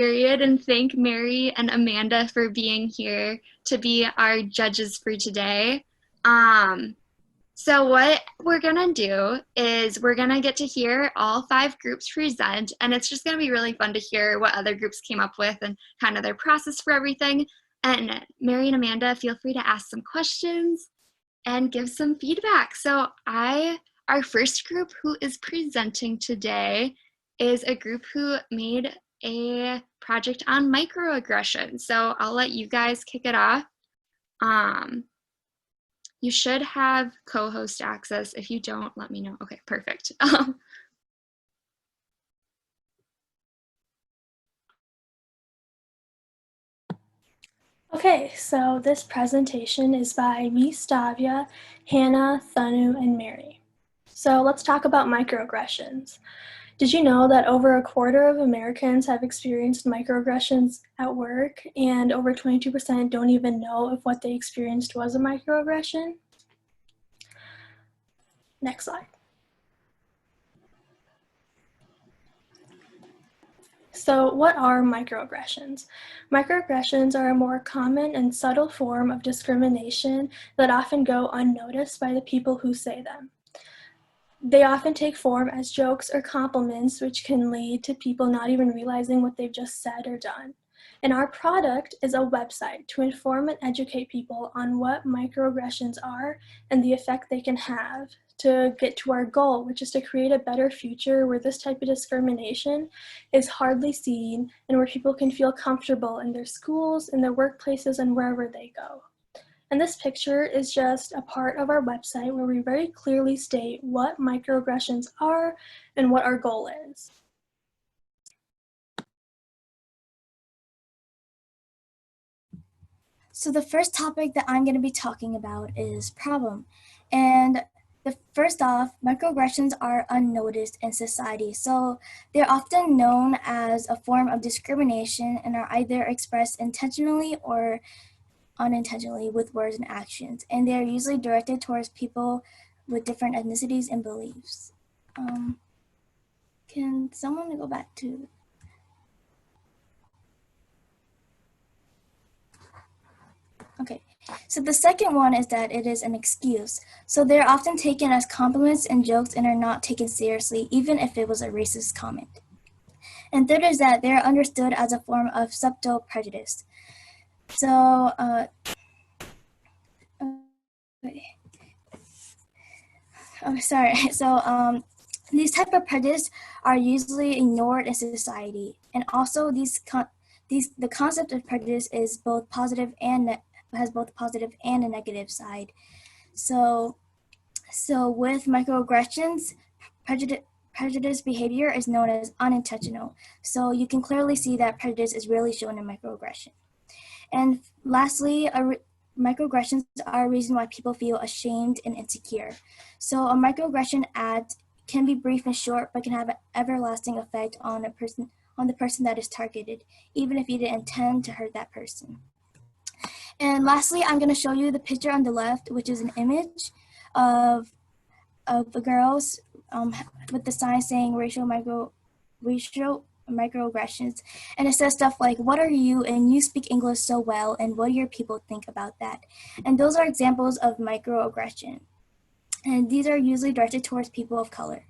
period, and thank Mary and Amanda for being here to be our judges for today. So what we're gonna do is we're gonna get to hear all 5 groups present, and it's just gonna be really fun to hear what other groups came up with and kind of their process for everything. And Mary and Amanda, feel free to ask some questions and give some feedback. So our first group who is presenting today is a group who made a project on microaggressions. So I'll let you guys kick it off. You should have co-host access. If you don't, let me know. Okay, perfect. Okay, so this presentation is by me, Stavia, Hannah, Thanu, and Mary. So let's talk about microaggressions. Did you know that over a quarter of Americans have experienced microaggressions at work, and over 22% don't even know if what they experienced was a microaggression? Next slide. So what are microaggressions? Microaggressions are a more common and subtle form of discrimination that often go unnoticed by the people who say them. They often take form as jokes or compliments, which can lead to people not even realizing what they've just said or done. And our product is a website to inform and educate people on what microaggressions are and the effect they can have to get to our goal, which is to create a better future where this type of discrimination is hardly seen and where people can feel comfortable in their schools, in their workplaces, and wherever they go. And this picture is just a part of our website where we very clearly state what microaggressions are and what our goal is. So the first topic that I'm going to be talking about is problem. And first off, microaggressions are unnoticed in society. So they're often known as a form of discrimination and are either expressed intentionally or unintentionally with words and actions, and they are usually directed towards people with different ethnicities and beliefs. Can someone go back to? Okay, so the second one is that it is an excuse. So they're often taken as compliments and jokes and are not taken seriously, even if it was a racist comment. And third is that they're understood as a form of subtle prejudice. So, sorry. So, these type of prejudice are usually ignored in society, and also the concept of prejudice is both positive and has both positive and a negative side. So with microaggressions, prejudice behavior is known as unintentional. So you can clearly see that prejudice is really shown in microaggression. And lastly, microaggressions are a reason why people feel ashamed and insecure. So a microaggression act can be brief and short, but can have an everlasting effect on the person that is targeted, even if you didn't intend to hurt that person. And lastly, I'm going to show you the picture on the left, which is an image of the girls with the sign saying racial microaggressions, and it says stuff like, "What are you? And you speak English so well, and what do your people think about that?" And those are examples of microaggression, and these are usually directed towards people of color.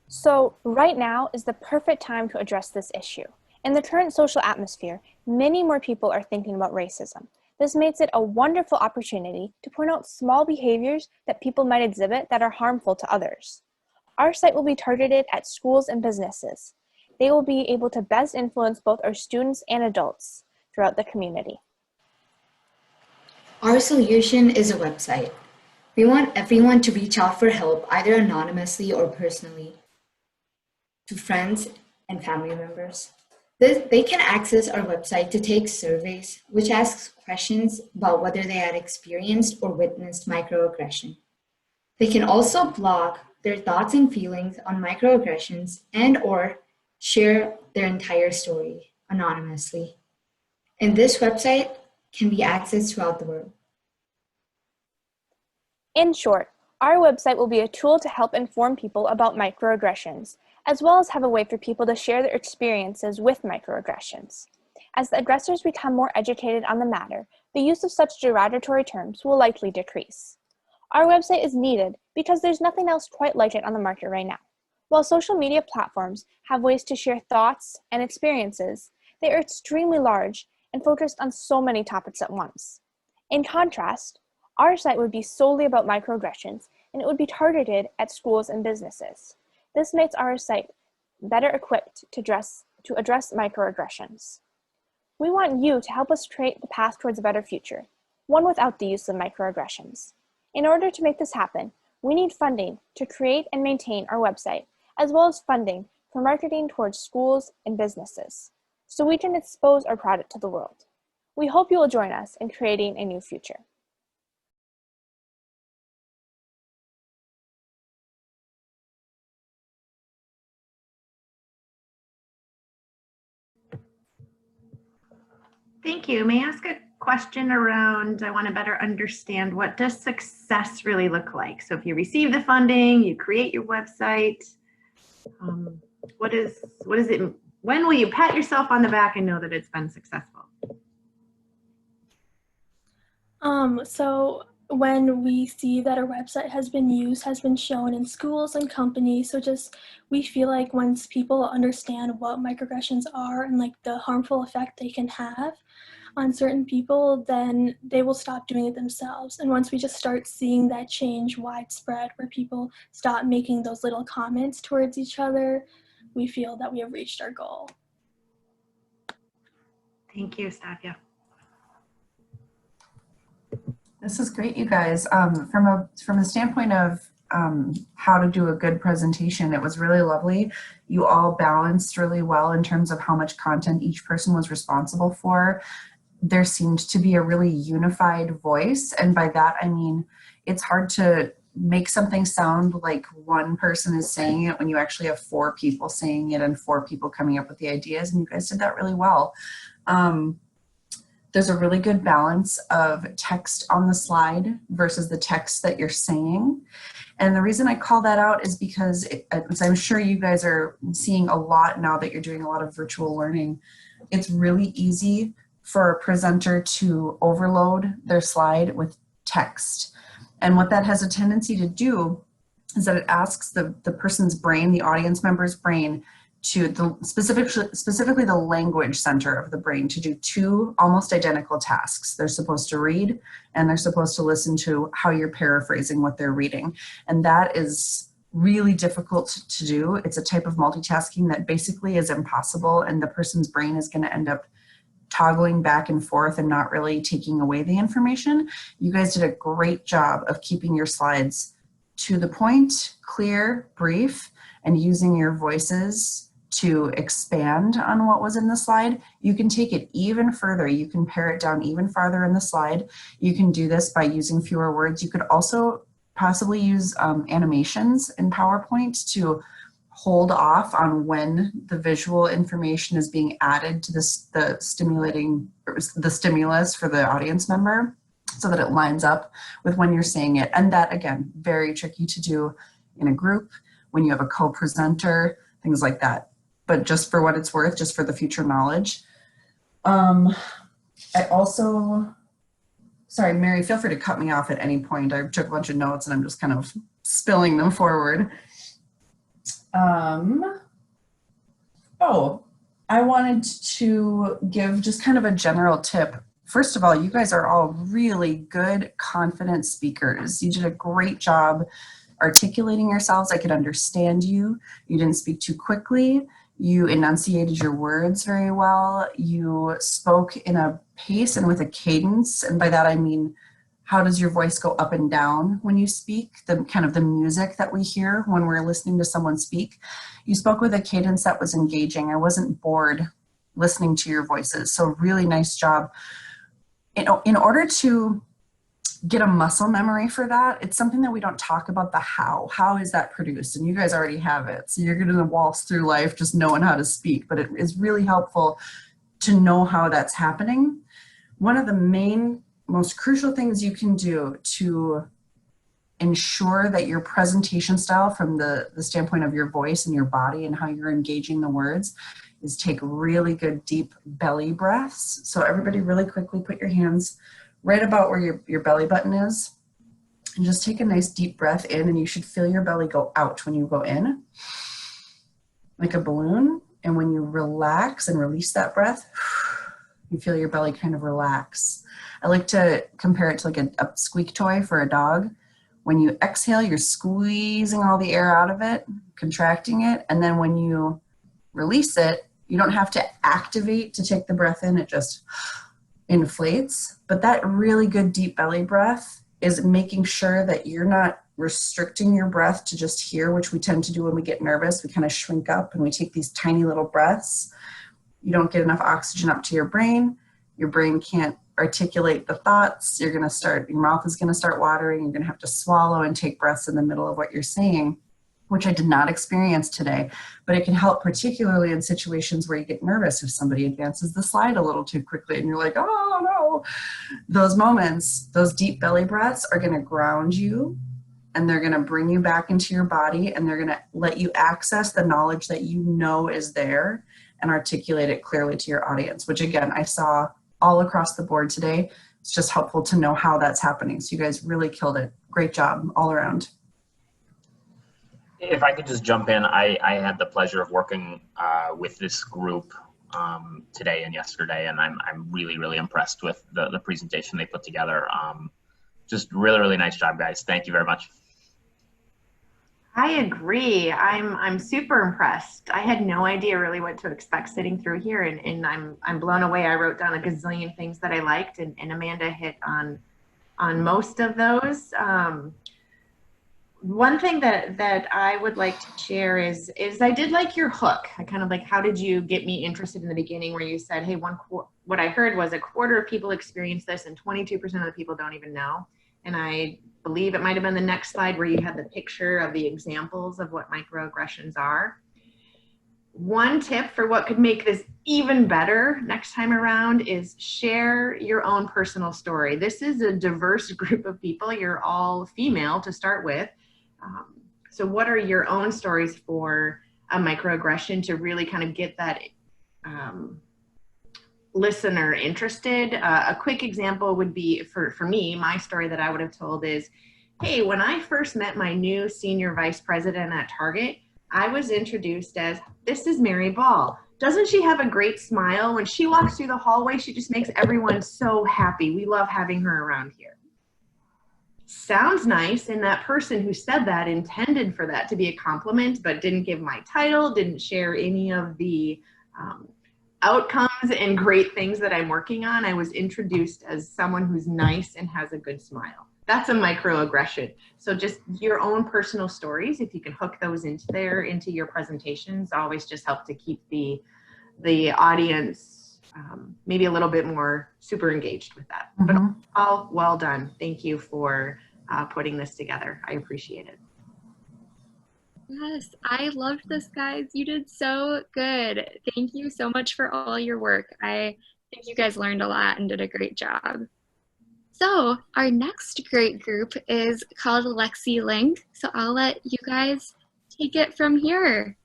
So right now is the perfect time to address this issue. In the current social atmosphere, many more people are thinking about racism. This makes it a wonderful opportunity to point out small behaviors that people might exhibit that are harmful to others. Our site will be targeted at schools and businesses. They will be able to best influence both our students and adults throughout the community. Our solution is a website. We want everyone to reach out for help, either anonymously or personally, to friends and family members. They can access our website to take surveys, which asks questions about whether they had experienced or witnessed microaggression. They can also blog their thoughts and feelings on microaggressions and/or share their entire story anonymously. And this website can be accessed throughout the world. In short, our website will be a tool to help inform people about microaggressions, as well as have a way for people to share their experiences with microaggressions. As the aggressors become more educated on the matter, the use of such derogatory terms will likely decrease. Our website is needed because there's nothing else quite like it on the market right now. While social media platforms have ways to share thoughts and experiences, they are extremely large and focused on so many topics at once. In contrast, our site would be solely about microaggressions, and it would be targeted at schools and businesses. This makes our site better equipped to address microaggressions. We want you to help us create the path towards a better future, one without the use of microaggressions. In order to make this happen, we need funding to create and maintain our website, as well as funding for marketing towards schools and businesses, so we can expose our product to the world. We hope you will join us in creating a new future. Thank you. May I ask a question around, I want to better understand, what does success really look like? So if you receive the funding, you create your website, what is it, when will you pat yourself on the back and know that it's been successful? So when we see that our website has been used, has been shown in schools and companies, so just we feel like once people understand what microaggressions are and like the harmful effect they can have on certain people, then they will stop doing it themselves. And once we just start seeing that change widespread, where people stop making those little comments towards each other, we feel that we have reached our goal. Thank you, Stavia. This is great, you guys. From the standpoint of how to do a good presentation, it was really lovely. You all balanced really well in terms of how much content each person was responsible for. There seemed to be a really unified voice, and by that I mean it's hard to make something sound like one person is saying it when you actually have 4 people saying it and 4 people coming up with the ideas, and you guys did that really well. There's a really good balance of text on the slide versus the text that you're saying. And the reason I call that out is because, as I'm sure you guys are seeing a lot now that you're doing a lot of virtual learning, it's really easy for a presenter to overload their slide with text. And what that has a tendency to do is that it asks the person's brain, the audience member's brain, to specifically the language center of the brain, to do 2 almost identical tasks. They're supposed to read and they're supposed to listen to how you're paraphrasing what they're reading. And that is really difficult to do. It's a type of multitasking that basically is impossible, and the person's brain is going to end up toggling back and forth and not really taking away the information. You guys did a great job of keeping your slides to the point, clear, brief, and using your voices to expand on what was in the slide. You can take it even further. You can pare it down even farther in the slide. You can do this by using fewer words. You could also possibly use animations in PowerPoint to hold off on when the visual information is being added to the stimulus for the audience member, so that it lines up with when you're saying it. And that, again, very tricky to do in a group, when you have a co-presenter, things like that. But just for what it's worth, just for the future knowledge. I also, sorry, Mary, feel free to cut me off at any point. I took a bunch of notes and I'm just kind of spilling them forward. Oh, I wanted to give just kind of a general tip. First of all, you guys are all really good, confident speakers. You did a great job articulating yourselves. I could understand you. You didn't speak too quickly. You enunciated your words very well. You spoke in a pace and with a cadence. And by that, I mean, how does your voice go up and down when you speak? The kind of the music that we hear when we're listening to someone speak. You spoke with a cadence that was engaging. I wasn't bored listening to your voices. So really nice job. In order to get a muscle memory for that, it's something that we don't talk about, the how. How is that produced? And you guys already have it. So you're going to waltz through life just knowing how to speak, but it is really helpful to know how that's happening. One of the main, most crucial things you can do to ensure that your presentation style from the standpoint of your voice and your body and how you're engaging the words is take really good deep belly breaths. So everybody really quickly put your hands right about where your belly button is and just take a nice deep breath in, and you should feel your belly go out when you go in, like a balloon. And when you relax and release that breath, you feel your belly kind of relax. I like to compare it to like a squeak toy for a dog. When you exhale, you're squeezing all the air out of it, contracting it. And then when you release it, you don't have to activate to take the breath in. It just inflates. But that really good deep belly breath is making sure that you're not restricting your breath to just here, which we tend to do when we get nervous. We kind of shrink up and we take these tiny little breaths. You don't get enough oxygen up to your brain. Your brain can't articulate the thoughts. Your mouth is gonna start watering. You're gonna have to swallow and take breaths in the middle of what you're saying, which I did not experience today, but it can help particularly in situations where you get nervous if somebody advances the slide a little too quickly and you're like, oh no. Those moments, those deep belly breaths are gonna ground you, and they're gonna bring you back into your body, and they're gonna let you access the knowledge that you know is there and articulate it clearly to your audience, which again, I saw all across the board today. It's just helpful to know how that's happening. So you guys really killed it. Great job all around. If I could just jump in, I had the pleasure of working with this group today and yesterday, and I'm really, really impressed with the presentation they put together. Just really, really nice job, guys. Thank you very much. I agree. I'm super impressed. I had no idea really what to expect sitting through here, and I'm blown away. I wrote down a gazillion things that I liked, and Amanda hit on most of those. One thing that I would like to share is I did like your hook. I kind of like, how did you get me interested in the beginning, where you said, hey, what I heard was a quarter of people experience this and 22% of the people don't even know. And I believe it might have been the next slide where you had the picture of the examples of what microaggressions are. One tip for what could make this even better next time around is share your own personal story. This is a diverse group of people. You're all female to start with. So what are your own stories for a microaggression to really kind of get that listener interested? A quick example would be for me, my story that I would have told is, hey, when I first met my new senior vice president at Target, I was introduced as, this is Mary Ball. Doesn't she have a great smile? When she walks through the hallway, she just makes everyone so happy. We love having her around here. Sounds nice, and that person who said that intended for that to be a compliment, but didn't give my title, didn't share any of the outcomes and great things that I'm working on. I was introduced as someone who's nice and has a good smile. That's a microaggression. So just your own personal stories, if you can hook those into your presentations, always just help to keep the audience maybe a little bit more super engaged with that. But all well done. Thank you for putting this together. I appreciate it. Yes, I loved this, guys. You did so good. Thank you so much for all your work. I think you guys learned a lot and did a great job. So our next great group is called Lexi Link. So I'll let you guys take it from here.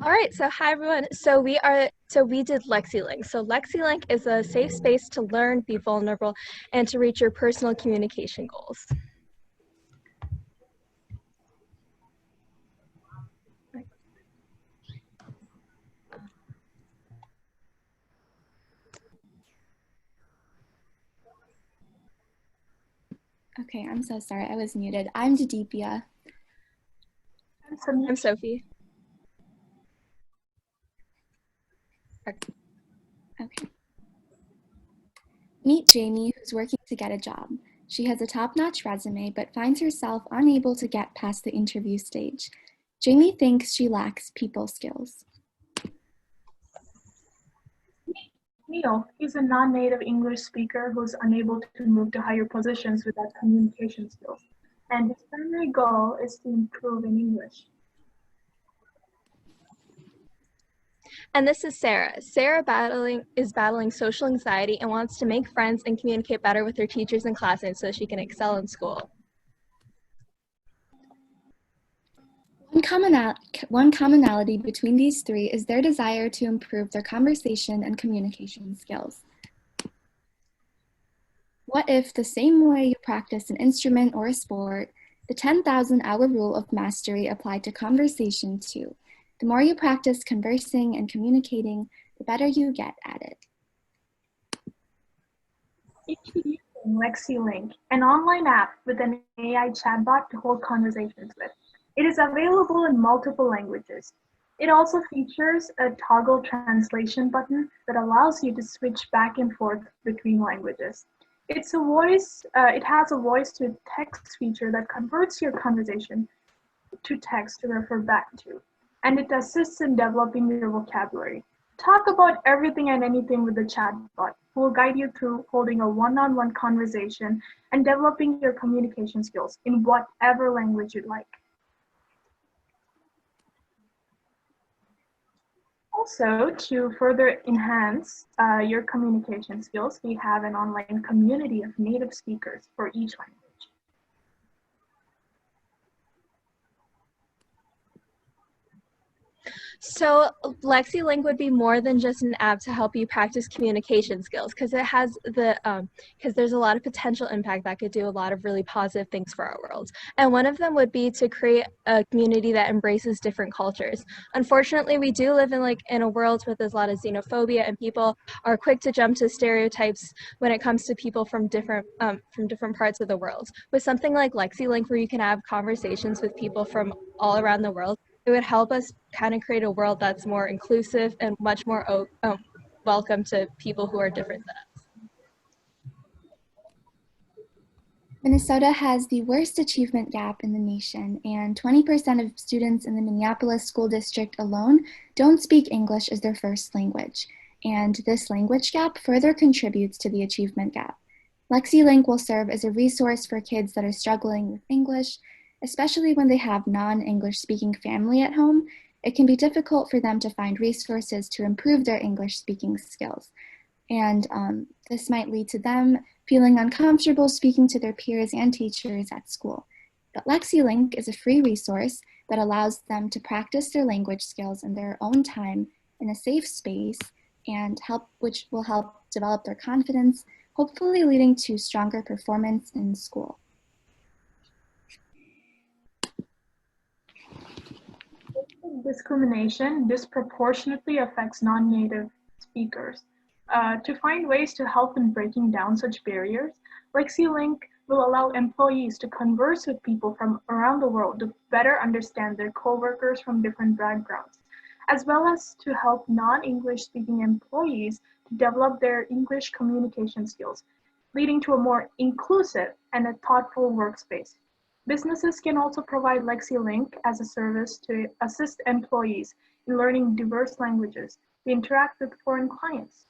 All right, so hi everyone. So we did LexiLink. So LexiLink is a safe space to learn, be vulnerable, and to reach your personal communication goals. Okay, I'm so sorry, I was muted. I'm Jadipia. I'm Sophie. Okay. Meet Jamie, who's working to get a job. She has a top-notch resume, but finds herself unable to get past the interview stage. Jamie thinks she lacks people skills. Neil, he's a non-native English speaker who's unable to move to higher positions without communication skills, and his primary goal is to improve in English. And this is Sarah. Sarah is battling social anxiety and wants to make friends and communicate better with her teachers and classmates so she can excel in school. One commonality between these three is their desire to improve their conversation and communication skills. What if the same way you practice an instrument or a sport, the 10,000-hour rule of mastery applied to conversation too? The more you practice conversing and communicating, the better you get at it. Introducing LexiLink, an online app with an AI chatbot to hold conversations with. It is available in multiple languages. It also features a toggle translation button that allows you to switch back and forth between languages. It has a voice to text feature that converts your conversation to text to refer back to, and it assists in developing your vocabulary. Talk about everything and anything with the chatbot, who will guide you through holding a one-on-one conversation and developing your communication skills in whatever language you'd like. Also, to further enhance your communication skills, we have an online community of native speakers for each language. So LexiLink would be more than just an app to help you practice communication skills, because it has because there's a lot of potential impact that could do a lot of really positive things for our world. And one of them would be to create a community that embraces different cultures. Unfortunately, we do live in a world with a lot of xenophobia, and people are quick to jump to stereotypes when it comes to people from different parts of the world. With something like LexiLink, where you can have conversations with people from all around the world, it would help us kind of create a world that's more inclusive and much more welcome to people who are different than us. Minnesota has the worst achievement gap in the nation, and 20% of students in the Minneapolis School District alone don't speak English as their first language, and this language gap further contributes to the achievement gap. LexiLink will serve as a resource for kids that are struggling with English, especially when they have non-English speaking family at home. It can be difficult for them to find resources to improve their English speaking skills. And this might lead to them feeling uncomfortable speaking to their peers and teachers at school. But LexiLink is a free resource that allows them to practice their language skills in their own time in a safe space, and which will help develop their confidence, hopefully leading to stronger performance in school. Discrimination disproportionately affects non-native speakers. To find ways to help in breaking down such barriers, LexiLink will allow employees to converse with people from around the world to better understand their coworkers from different backgrounds, as well as to help non-English speaking employees to develop their English communication skills, leading to a more inclusive and a thoughtful workspace. Businesses can also provide LexiLink as a service to assist employees in learning diverse languages to interact with foreign clients.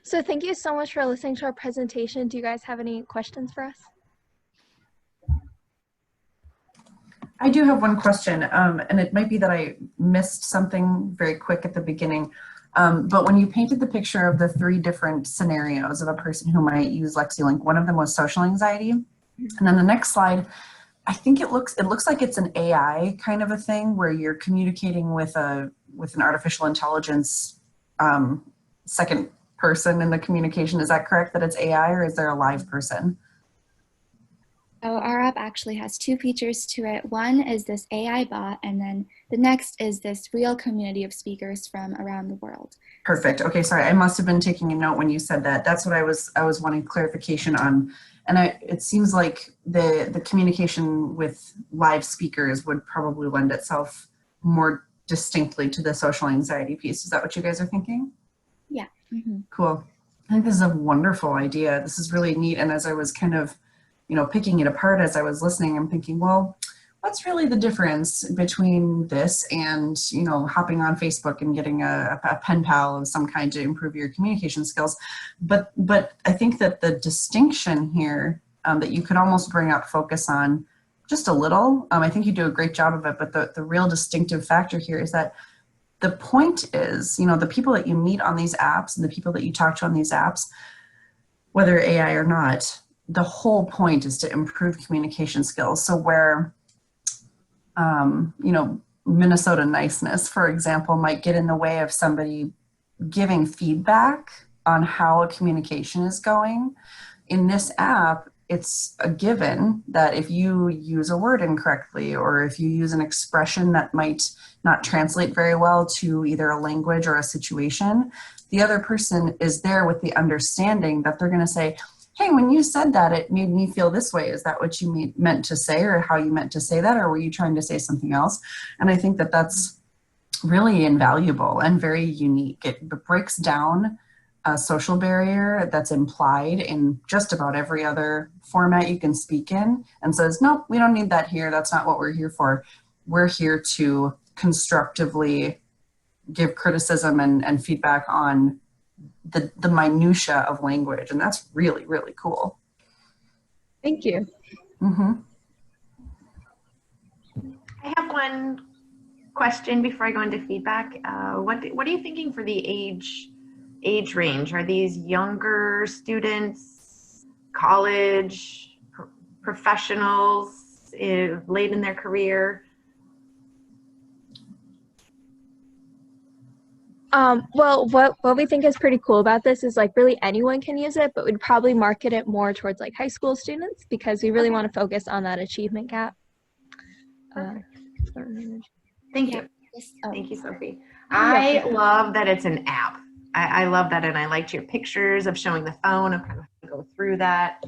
So thank you so much for listening to our presentation. Do you guys have any questions for us? I do have one question, and it might be that I missed something very quick at the beginning. But when you painted the picture of the 3 different scenarios of a person who might use LexiLink, one of them was social anxiety. And then the next slide, I think it looks like it's an AI kind of a thing where you're communicating with an artificial intelligence second person in the communication. Is that correct, that it's AI, or is there a live person? So our app actually has 2 features to it. One is this AI bot, and then the next is this real community of speakers from around the world. Perfect. Okay, sorry, I must have been taking a note when you said that. That's what I was wanting clarification on. And it seems like the communication with live speakers would probably lend itself more distinctly to the social anxiety piece. Is that what you guys are thinking? Yeah. Mm-hmm. Cool. I think this is a wonderful idea. This is really neat. And as I was kind of, picking it apart as I was listening, I'm thinking, well, what's really the difference between this and, you know, hopping on Facebook and getting a pen pal of some kind to improve your communication skills. But I think that the distinction here that you could almost bring out focus on just a little, I think you do a great job of it, but the real distinctive factor here is that the point is, you know, the people that you meet on these apps and the people that you talk to on these apps, whether AI or not, the whole point is to improve communication skills. So where, you know, Minnesota niceness, for example, might get in the way of somebody giving feedback on how a communication is going. In this app, it's a given that if you use a word incorrectly or if you use an expression that might not translate very well to either a language or a situation, the other person is there with the understanding that they're going to say, hey, when you said that, it made me feel this way. Is that what you meant to say, or how you meant to say that? Or were you trying to say something else? And I think that that's really invaluable and very unique. It breaks down a social barrier that's implied in just about every other format you can speak in and says, nope, we don't need that here. That's not what we're here for. We're here to constructively give criticism and feedback on the minutia of language. And that's really, really cool. Thank you. Mm-hmm. I have one question before I go into feedback. What are you thinking for the age range? Are these younger students, college, professionals, late in their career? Well, what we think is pretty cool about this is like really anyone can use it, but we'd probably market it more towards like high school students because we really want to focus on that achievement gap. Thank you. Thank you, Sophie. I love that it's an app. I love that, and I liked your pictures of showing the phone of kind of how to go through that.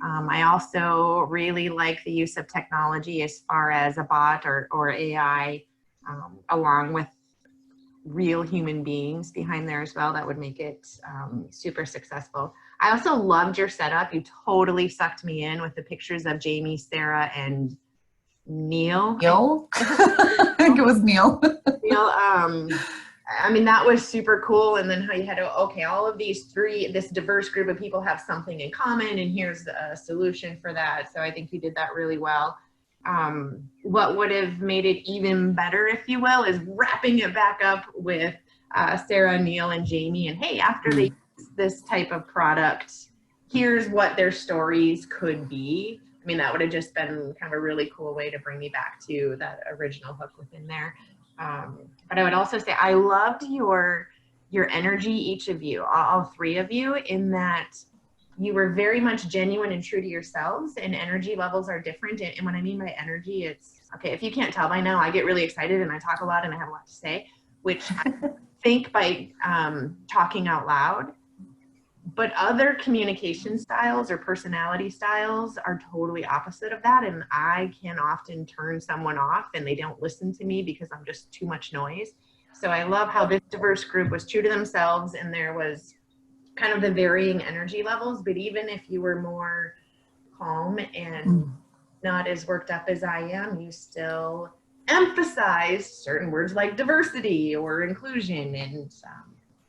I also really like the use of technology as far as a bot or AI, along with real human beings behind there as well. That would make it super successful. I also loved your setup. You totally sucked me in with the pictures of Jamie, Sarah, and Neil. I think it was Neil. Neil, I mean, that was super cool. And then how you had to, okay, all of this diverse group of people have something in common, and here's a solution for that. So I think you did that really well. What would have made it even better, if you will, is wrapping it back up with Sarah, Neil, and Jamie. And hey, after they use this type of product, here's what their stories could be. I mean, that would have just been kind of a really cool way to bring me back to that original hook within there. But I would also say I loved your energy, each of you, all three of you, in that you were very much genuine and true to yourselves, and energy levels are different. And what I mean by energy, it's, okay, if you can't tell by now, I get really excited and I talk a lot and I have a lot to say, which I think by talking out loud. But other communication styles or personality styles are totally opposite of that. And I can often turn someone off and they don't listen to me because I'm just too much noise. So I love how this diverse group was true to themselves, and there was kind of the varying energy levels. But even if you were more calm and not as worked up as I am, you still emphasized certain words like diversity or inclusion, and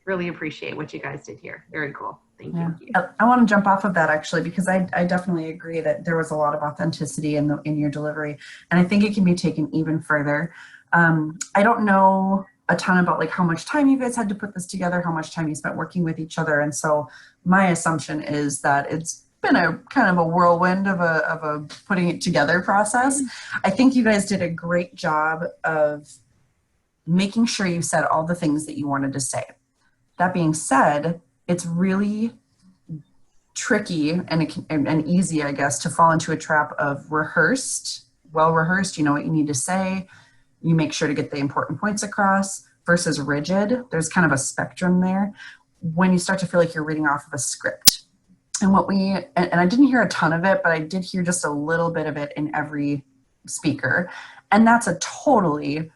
really appreciate what you guys did here. Very cool. Thank you. I want to jump off of that actually, because I definitely agree that there was a lot of authenticity in your delivery, and I think it can be taken even further. I don't know a ton about like how much time you guys had to put this together, how much time you spent working with each other, and so my assumption is that it's been a kind of a whirlwind of a putting it together process. I think you guys did a great job of making sure you said all the things that you wanted to say. That being said, it's really tricky and easy, I guess, to fall into a trap of well rehearsed, you know what you need to say, you make sure to get the important points across, versus rigid. There's kind of a spectrum there when you start to feel like you're reading off of a script. And and I didn't hear a ton of it, but I did hear just a little bit of it in every speaker. And that's a totally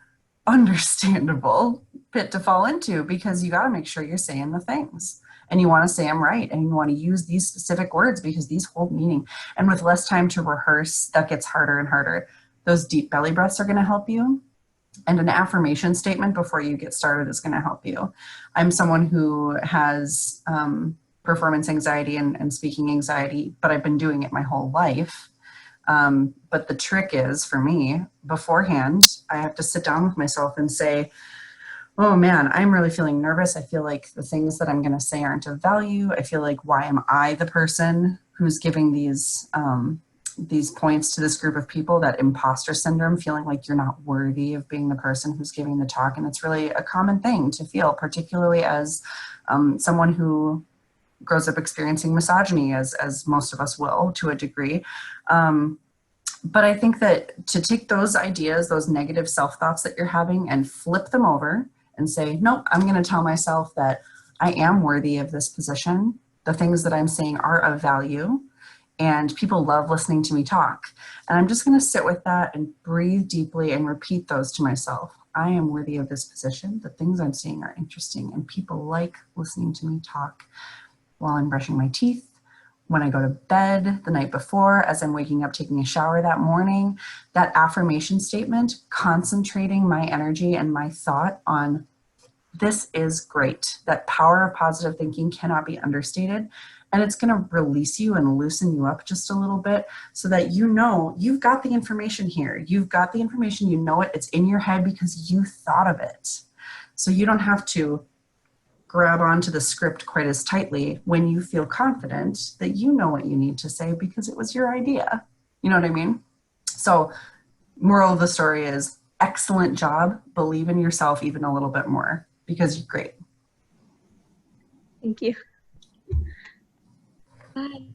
understandable pit to fall into, because you got to make sure you're saying the things and you want to say them right, and you want to use these specific words because these hold meaning. And with less time to rehearse, that gets harder and harder. Those deep belly breaths are going to help you. And an affirmation statement before you get started is going to help you. I'm someone who has performance anxiety and speaking anxiety, but I've been doing it my whole life. But the trick is, for me, beforehand, I have to sit down with myself and say, oh man, I'm really feeling nervous. I feel like the things that I'm going to say aren't of value. I feel like, why am I the person who's giving these points to this group of people? That imposter syndrome, feeling like you're not worthy of being the person who's giving the talk. And it's really a common thing to feel, particularly as someone who grows up experiencing misogyny, as most of us will to a degree. But I think that to take those ideas, those negative self-thoughts that you're having, and flip them over and say, nope, I'm going to tell myself that I am worthy of this position. The things that I'm saying are of value, and people love listening to me talk. And I'm just going to sit with that and breathe deeply and repeat those to myself. I am worthy of this position. The things I'm saying are interesting, and people like listening to me talk while I'm brushing my teeth, when I go to bed the night before, as I'm waking up, taking a shower that morning. That affirmation statement, concentrating my energy and my thought on this is great. That power of positive thinking cannot be understated. And it's going to release you and loosen you up just a little bit, so that you know you've got the information here. You've got the information, you know it, it's in your head because you thought of it. So you don't have to grab onto the script quite as tightly when you feel confident that you know what you need to say because it was your idea. You know what I mean? So moral of the story is, excellent job. Believe in yourself even a little bit more because you're great. Thank you. Bye.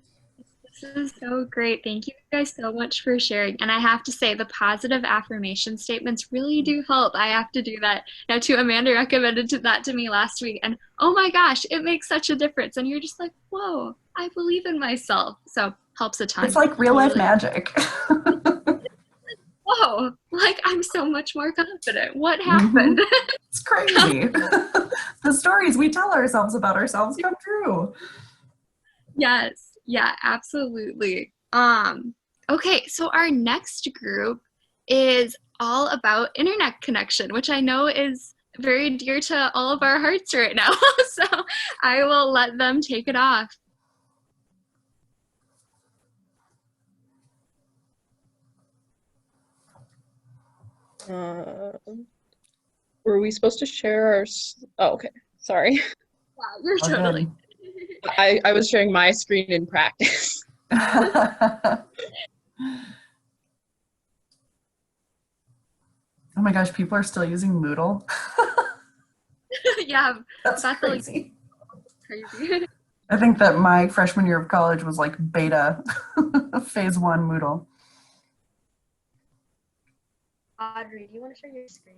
This is so great. Thank you guys so much for sharing. And I have to say, the positive affirmation statements really do help. I have to do that now too. Amanda recommended that to me last week, and oh my gosh, it makes such a difference. And you're just like, whoa, I believe in myself. So helps a ton. It's like real life magic. Whoa, like I'm so much more confident. What happened? Mm-hmm. It's crazy. The stories we tell ourselves about ourselves come true. Yes. Yeah, absolutely. Okay, so our next group is all about internet connection, which I know is very dear to all of our hearts right now. So I will let them take it off. Were we supposed to share our? Oh, okay. Sorry. Wow, you're totally. I was sharing my screen in practice. Oh my gosh, people are still using Moodle. Yeah, that's crazy. Crazy. I think that my freshman year of college was like beta, phase 1 Moodle. Audrey, do you want to share your screen?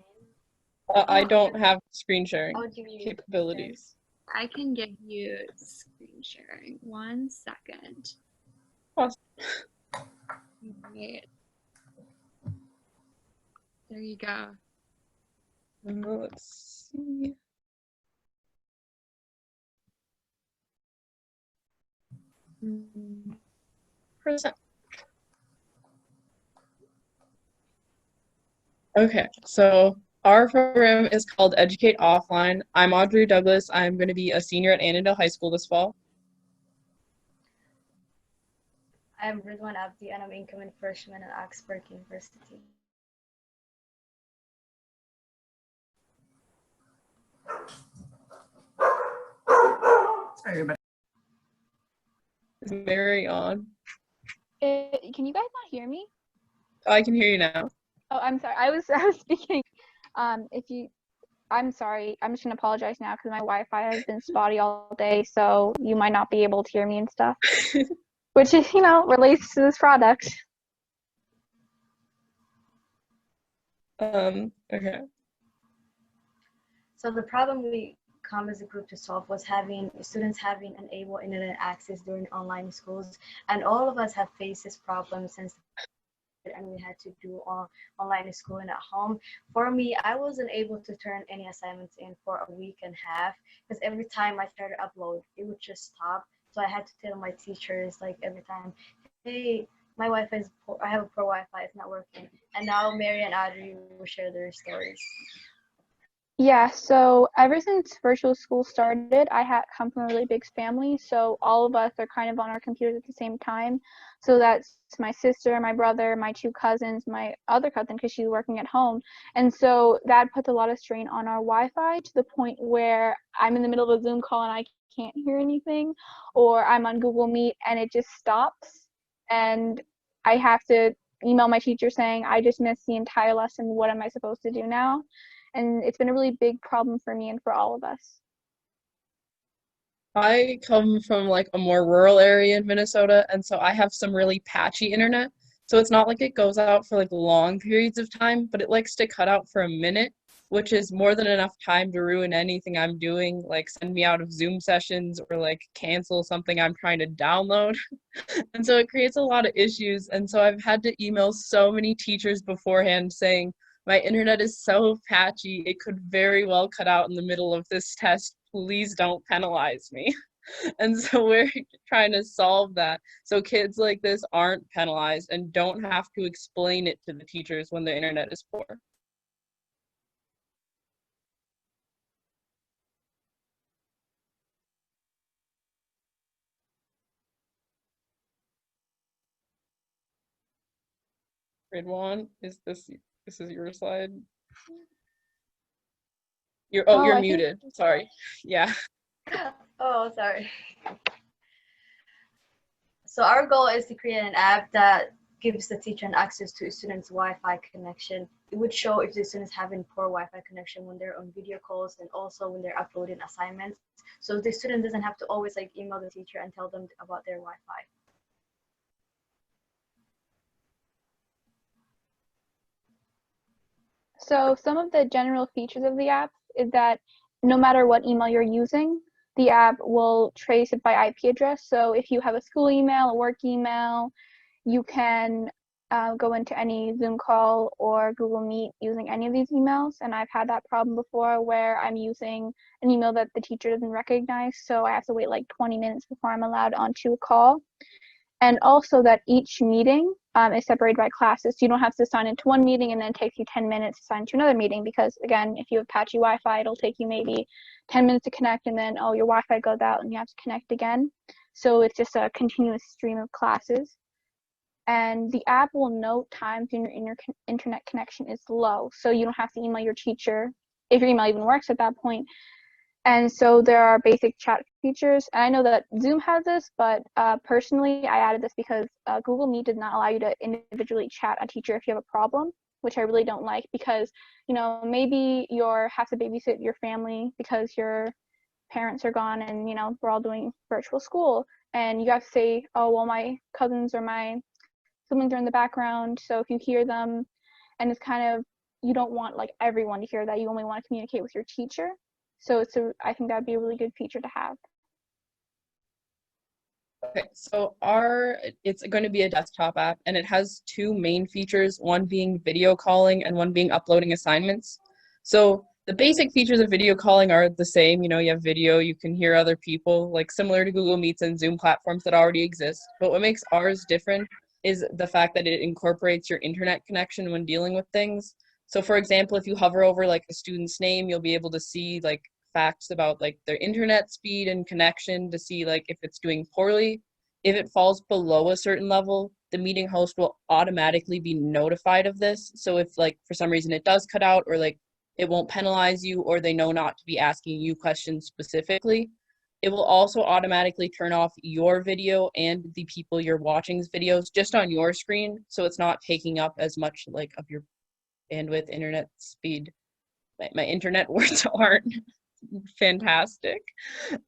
I don't have screen sharing capabilities. I can give you screen sharing. 1 second. Awesome. Right. There you go. Let's see. Present. Okay, so our program is called Educate Offline. I'm Audrey Douglas. I'm going to be a senior at Annandale High School this fall. I'm Ridwan Abdi, and I'm incoming freshman at Oxford University. Sorry, everybody. Is Mary on? Can you guys not hear me? Oh, I can hear you now. Oh, I'm sorry. I was speaking. I'm sorry. I'm just gonna apologize now because my Wi-Fi has been spotty all day, so you might not be able to hear me and stuff, which is, relates to this product. Okay. So the problem we come as a group to solve was students having unable internet access during online schools, and all of us have faced this problem since, and we had to do online schooling at home. For me, I wasn't able to turn any assignments in for a week and a half because every time I started upload, it would just stop. So I had to tell my teachers like every time, hey, my Wi-Fi is poor. I have a poor Wi-Fi. It's not working. And now Mary and Audrey will share their stories. Yeah, so ever since virtual school started, I come from a really big family, so all of us are kind of on our computers at the same time. So that's my sister, my brother, my two cousins, my other cousin because she's working at home. And so that puts a lot of strain on our Wi-Fi to the point where I'm in the middle of a Zoom call and I can't hear anything, or I'm on Google Meet and it just stops. And I have to email my teacher saying, I just missed the entire lesson. What am I supposed to do now? And it's been a really big problem for me and for all of us. I come from like a more rural area in Minnesota, and so I have some really patchy internet. So it's not like it goes out for like long periods of time, but it likes to cut out for a minute, which is more than enough time to ruin anything I'm doing, like send me out of Zoom sessions or like cancel something I'm trying to download. And so it creates a lot of issues. And so I've had to email so many teachers beforehand saying, my internet is so patchy, it could very well cut out in the middle of this test. Please don't penalize me. And so we're trying to solve that so kids like this aren't penalized and don't have to explain it to the teachers when the internet is poor. Ridwan, this is your slide? You're I think muted. Sorry. Yeah. Oh, sorry. So our goal is to create an app that gives the teacher an access to a student's Wi-Fi connection. It would show if the students having poor Wi-Fi connection when they're on video calls and also when they're uploading assignments. So the student doesn't have to always like email the teacher and tell them about their Wi-Fi. so. Some of the general features of the app is that no matter what email you're using, the app will trace it by IP address. So if you have a school email, a work email, you can go into any Zoom call or Google Meet using any of these emails. And I've had that problem before where I'm using an email that the teacher doesn't recognize, so I have to wait like 20 minutes before I'm allowed onto a call. And also that each meeting is separated by classes. So you don't have to sign into one meeting and then it takes you 10 minutes to sign to another meeting because, again, if you have patchy Wi-Fi, it'll take you maybe 10 minutes to connect and then, oh, your Wi-Fi goes out and you have to connect again. So it's just a continuous stream of classes. And the app will note times when your internet connection is low. So you don't have to email your teacher if your email even works at that point. And so there are basic chat features. And I know that Zoom has this, but personally, I added this because Google Meet does not allow you to individually chat a teacher if you have a problem, which I really don't like because, you know, maybe you have to babysit your family because your parents are gone and, you know, we're all doing virtual school. And you have to say, oh, well, my cousins or my siblings are in the background. So if you hear them, and it's kind of, you don't want like everyone to hear that. You only want to communicate with your teacher. So I think that'd be a really good feature to have. Okay, so it's going to be a desktop app and it has two main features, one being video calling and one being uploading assignments. So the basic features of video calling are the same. You know, you have video, you can hear other people, like similar to Google Meets and Zoom platforms that already exist. But what makes ours different is the fact that it incorporates your internet connection when dealing with things. So for example, if you hover over like a student's name, you'll be able to see like facts about like their internet speed and connection to see like if it's doing poorly. If it falls below a certain level, the meeting host will automatically be notified of this. So if like for some reason it does cut out or like it won't penalize you or they know not to be asking you questions specifically. It will also automatically turn off your video and the people you're watching's videos just on your screen. So it's not taking up as much like of your bandwidth, internet speed. My internet words aren't fantastic.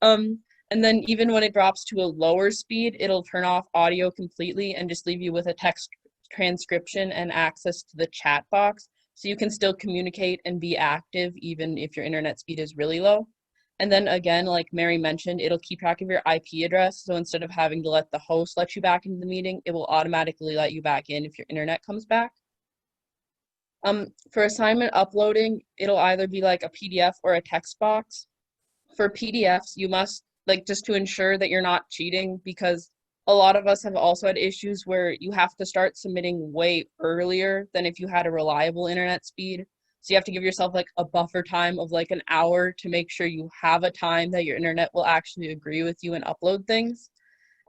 And then even when it drops to a lower speed, it'll turn off audio completely and just leave you with a text transcription and access to the chat box. So you can still communicate and be active even if your internet speed is really low. And then again, like Mary mentioned, it'll keep track of your IP address. So instead of having to let the host let you back into the meeting, it will automatically let you back in if your internet comes back. For assignment uploading, it'll either be like a PDF or a text box. For PDFs, you must, like, just to ensure that you're not cheating, because a lot of us have also had issues where you have to start submitting way earlier than if you had a reliable internet speed. So you have to give yourself like a buffer time of like an hour to make sure you have a time that your internet will actually agree with you and upload things.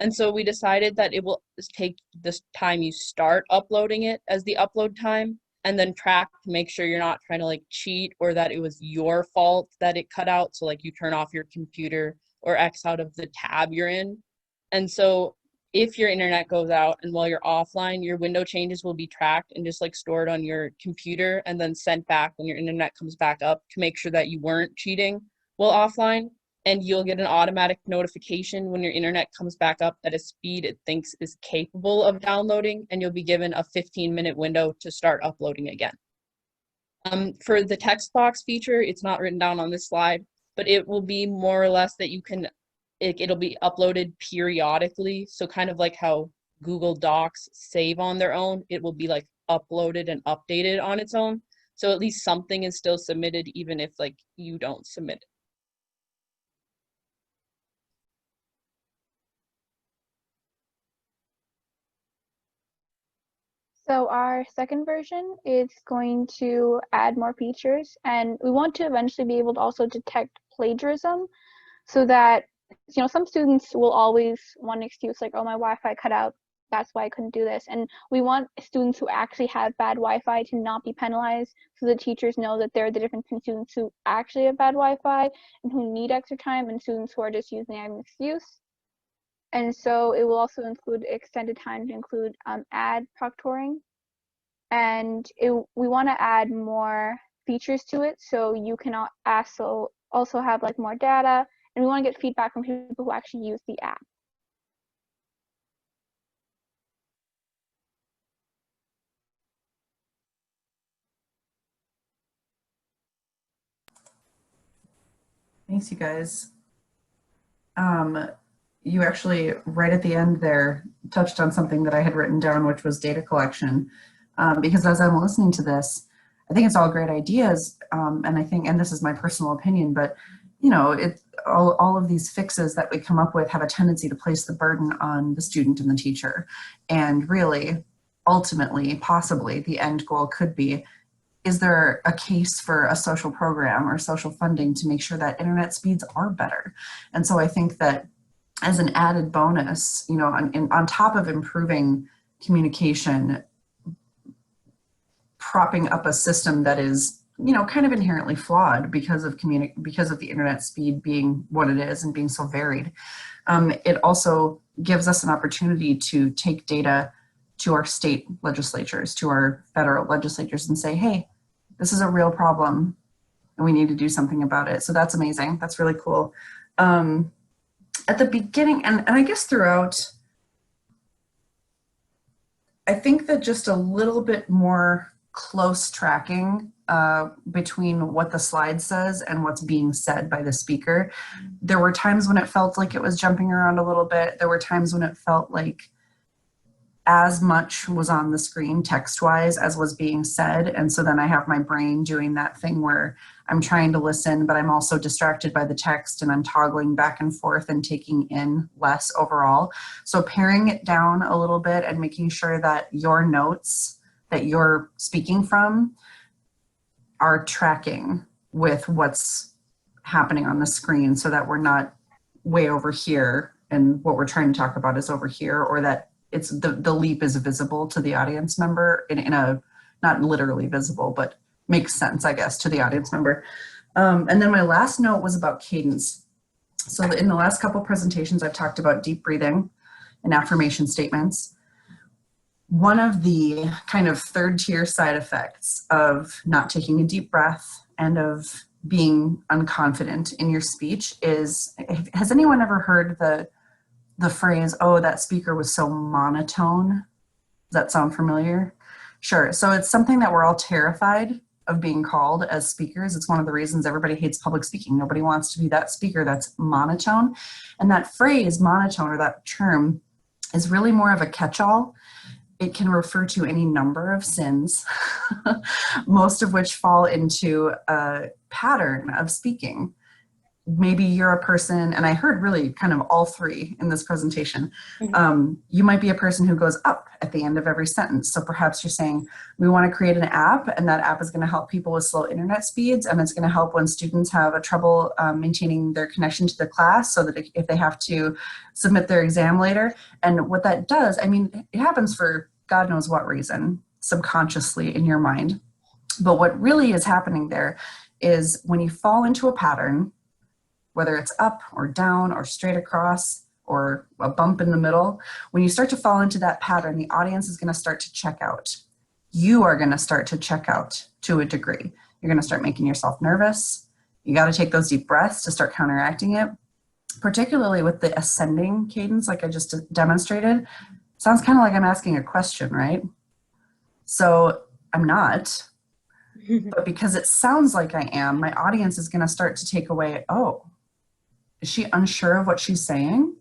And so we decided that it will take this time you start uploading it as the upload time, and then track to make sure you're not trying to like cheat or that it was your fault that it cut out. So like you turn off your computer or X out of the tab you're in. And so if your internet goes out and while you're offline, your window changes will be tracked and just like stored on your computer and then sent back when your internet comes back up to make sure that you weren't cheating while offline. And you'll get an automatic notification when your internet comes back up at a speed it thinks is capable of downloading, and you'll be given a 15-minute window to start uploading again. For the text box feature, it's not written down on this slide, but it will be more or less that you can it'll be uploaded periodically. So kind of like how Google Docs save on their own, it will be like uploaded and updated on its own. So at least something is still submitted even if like you don't submit it. So our second version is going to add more features, and we want to eventually be able to also detect plagiarism so that, you know, some students will always want an excuse like, oh, my Wi-Fi cut out, that's why I couldn't do this. And we want students who actually have bad Wi-Fi to not be penalized, so the teachers know that there are the difference between students who actually have bad Wi-Fi and who need extra time and students who are just using it as an excuse. And so it will also include extended time to include ad proctoring. And we want to add more features to it, so you can also have like more data, and we want to get feedback from people who actually use the app. Thanks, you guys. You actually, right at the end there, touched on something that I had written down, which was data collection. Because as I'm listening to this, I think it's all great ideas, and I think, and this is my personal opinion, but you know, all of these fixes that we come up with have a tendency to place the burden on the student and the teacher. And really, ultimately, possibly, the end goal could be, is there a case for a social program or social funding to make sure that internet speeds are better? And so I think that as an added bonus, you know, on top of improving communication, propping up a system that is, you know, kind of inherently flawed because of the internet speed being what it is and being so varied. It also gives us an opportunity to take data to our state legislatures, to our federal legislatures, and say, hey, this is a real problem and we need to do something about it. So that's amazing. That's really cool. At the beginning, and I guess throughout, I think that just a little bit more close tracking between what the slide says and what's being said by the speaker. There were times when it felt like it was jumping around a little bit. There were times when it felt like as much was on the screen text-wise as was being said. And so then I have my brain doing that thing where I'm trying to listen, but I'm also distracted by the text and I'm toggling back and forth and taking in less overall. So paring it down a little bit and making sure that your notes that you're speaking from are tracking with what's happening on the screen, so that we're not way over here and what we're trying to talk about is over here, or that it's the leap is visible to the audience member in a, not literally visible, but makes sense, I guess, to the audience member. And then my last note was about cadence. So in the last couple presentations, I've talked about deep breathing and affirmation statements. One of the kind of third tier side effects of not taking a deep breath and of being unconfident in your speech is, has anyone ever heard the phrase, oh, that speaker was so monotone? Does that sound familiar? Sure. So it's something that we're all terrified of being called as speakers. It's one of the reasons everybody hates public speaking. Nobody wants to be that speaker that's monotone. And that phrase, monotone, or that term, is really more of a catch-all. It can refer to any number of sins, most of which fall into a pattern of speaking. maybe you're a person, and I heard really kind of all three in this presentation. You might be a person who goes up at the end of every sentence. So perhaps you're saying, we want to create an app, and that app is going to help people with slow internet speeds, and it's going to help when students have a trouble maintaining their connection to the class, so that if they have to submit their exam later. And what that does, I mean, it happens for God knows what reason, subconsciously in your mind. But what really is happening there is when you fall into a pattern, whether it's up or down or straight across or a bump in the middle, when you start to fall into that pattern, the audience is going to start to check out. You are going to start to check out to a degree. You're going to start making yourself nervous. You got to take those deep breaths to start counteracting it, particularly with the ascending cadence like I just demonstrated. Sounds kind of like I'm asking a question, right? So I'm not, but because it sounds like I am, my audience is going to start to take away, oh, is she unsure of what she's saying?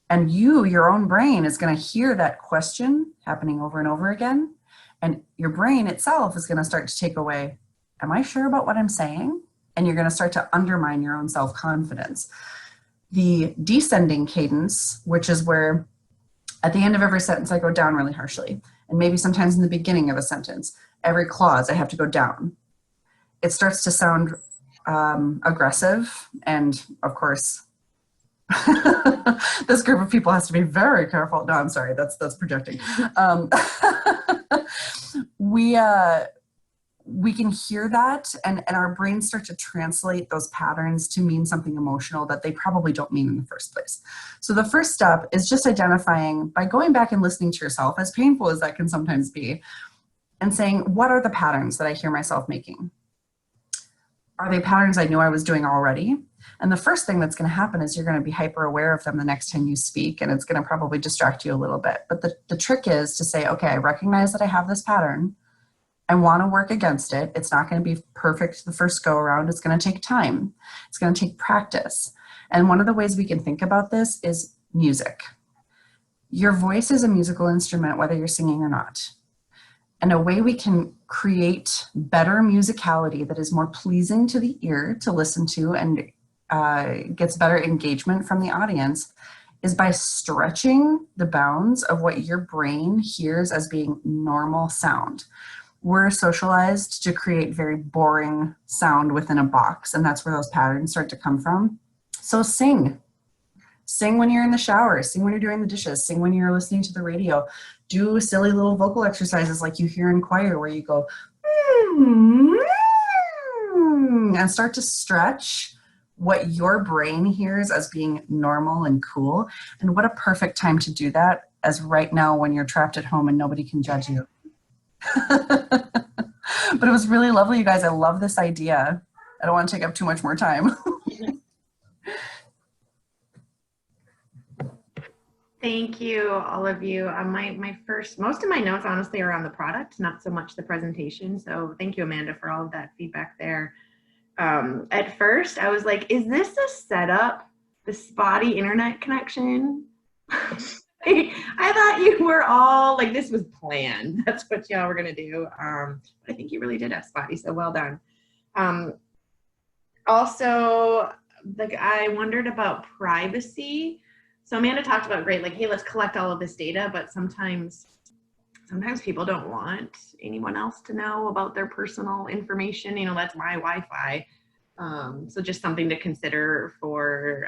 And your own brain is going to hear that question happening over and over again. And your brain itself is going to start to take away, am I sure about what I'm saying? And you're going to start to undermine your own self-confidence. The descending cadence, which is where at the end of every sentence, I go down really harshly. And maybe sometimes in the beginning of a sentence, every clause, I have to go down. It starts to sound aggressive. And of course, this group of people has to be very careful. No, I'm sorry, that's projecting. We can hear that, and our brains start to translate those patterns to mean something emotional that they probably don't mean in the first place. So the first step is just identifying, by going back and listening to yourself, as painful as that can sometimes be, and saying, what are the patterns that I hear myself making? Are they patterns I knew I was doing already? And the first thing that's going to happen is you're going to be hyper aware of them the next time you speak, and it's going to probably distract you a little bit. But the trick is to say, okay, I recognize that I have this pattern. I want to work against it. It's not going to be perfect the first go around. It's going to take time. It's going to take practice. And one of the ways we can think about this is music. Your voice is a musical instrument, whether you're singing or not. And a way we can create better musicality that is more pleasing to the ear to listen to and gets better engagement from the audience is by stretching the bounds of what your brain hears as being normal sound. We're socialized to create very boring sound within a box, and that's where those patterns start to come from. So sing. Sing when you're in the shower, sing when you're doing the dishes, sing when you're listening to the radio. Do silly little vocal exercises like you hear in choir where you go, and start to stretch what your brain hears as being normal and cool. And what a perfect time to do that as right now when you're trapped at home and nobody can judge you. But it was really lovely, you guys. I love this idea. I don't want to take up too much more time. Thank you, all of you. Most of my notes honestly are on the product, not so much the presentation. So thank you, Amanda, for all of that feedback there. At first, I was like, is this a setup? The spotty internet connection? I thought you were all like, this was planned. That's what y'all were gonna do. But I think you really did have spotty, so well done. Also, I wondered about privacy. So Amanda talked about, great, like, hey, let's collect all of this data, but sometimes people don't want anyone else to know about their personal information. You know, that's my Wi-Fi. So just something to consider for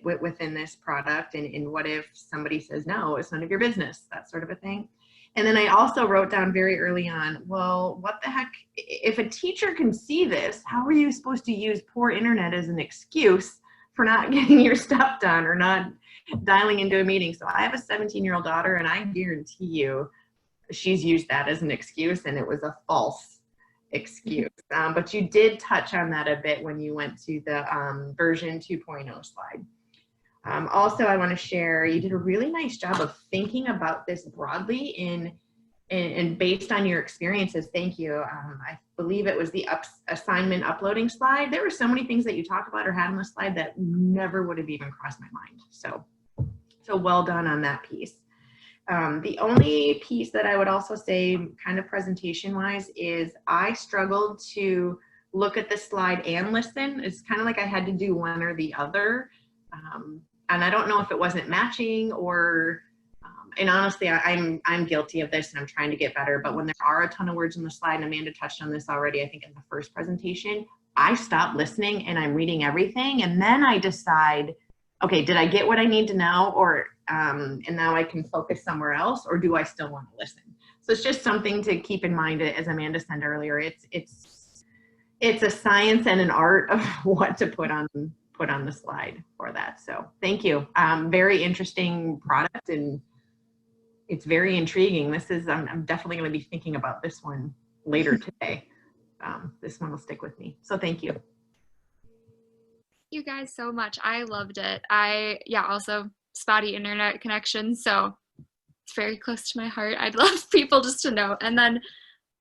within this product. And what if somebody says, no, it's none of your business, that sort of a thing. And then I also wrote down very early on, well, what the heck, if a teacher can see this, how are you supposed to use poor internet as an excuse for not getting your stuff done or not dialing into a meeting? So I have a 17-year-old daughter, and I guarantee you she's used that as an excuse, and it was a false excuse. But you did touch on that a bit when you went to the version 2.0 slide. Also, I want to share, you did a really nice job of thinking about this broadly and based on your experiences. Thank you. I believe it was the assignment uploading slide. There were so many things that you talked about or had on the slide that never would have even crossed my mind. So well done on that piece. The only piece that I would also say kind of presentation wise is I struggled to look at the slide and listen. It's kind of like I had to do one or the other. And I don't know if it wasn't matching or, and honestly, I'm guilty of this and I'm trying to get better, but when there are a ton of words in the slide, and Amanda touched on this already, I think in the first presentation, I stop listening and I'm reading everything. And then I decide, okay, did I get what I need to know? Or, and now I can focus somewhere else, or do I still want to listen? So it's just something to keep in mind. As Amanda said earlier, it's a science and an art of what to put on the slide for that. So thank you. Very interesting product, and it's very intriguing. This is, I'm definitely going to be thinking about this one later today. This one will stick with me. So thank you. You guys so much. I loved it. Also spotty internet connection, so it's very close to my heart. I'd love people just to know. And then,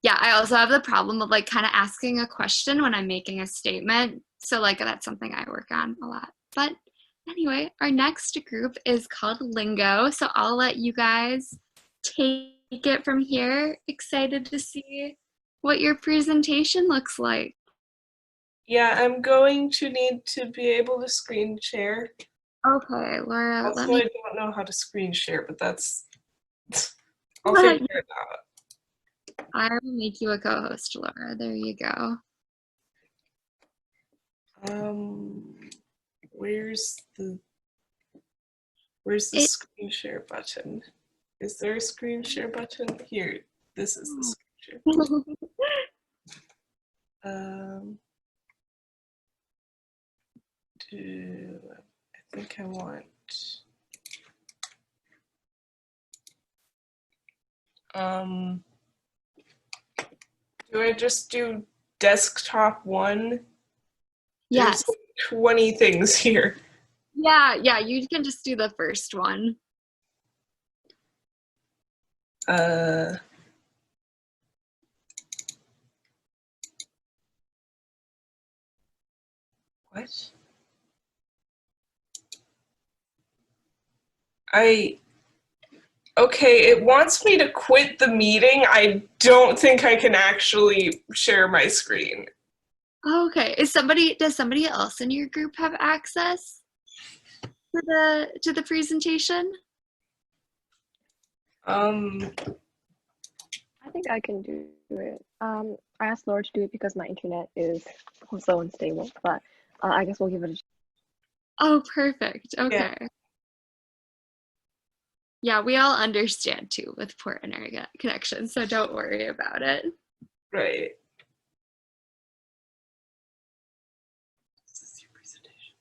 yeah, I also have the problem of like kind of asking a question when I'm making a statement. So like that's something I work on a lot. But anyway, our next group is called Lingo. So I'll let you guys take it from here. Excited to see what your presentation looks like. Yeah, I'm going to need to be able to screen share. Okay, Laura, Also, let me... I don't know how to screen share, but that's... I'll figure it out. I will make you a co-host, Laura. There you go. Where's the screen share button? Is there a screen share button? Here, this is the screen share. I think I want do I just do desktop 1? Yes. There's 20 things here. Yeah, you can just do the first one. What? Okay, it wants me to quit the meeting. I don't think I can actually share my screen. Okay. Does somebody else in your group have access to the presentation? I think I can do it. I asked Laura to do it because my internet is so unstable, but I guess we'll give it a try. Oh, perfect. Okay. Yeah, we all understand too with poor internet connection, so don't worry about it. Right. This is your presentation.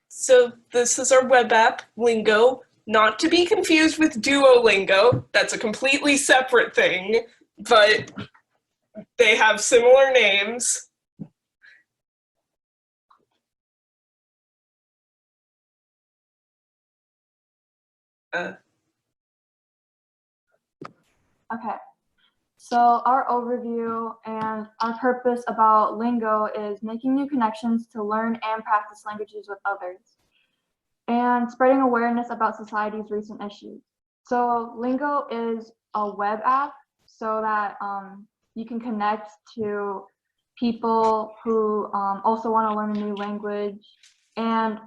So this is our web app, Lingo, not to be confused with Duolingo. That's a completely separate thing, but they have similar names. Okay, so our overview and our purpose about Lingo is making new connections to learn and practice languages with others, and spreading awareness about society's recent issues. So Lingo is a web app so that you can connect to people who also want to learn a new language. And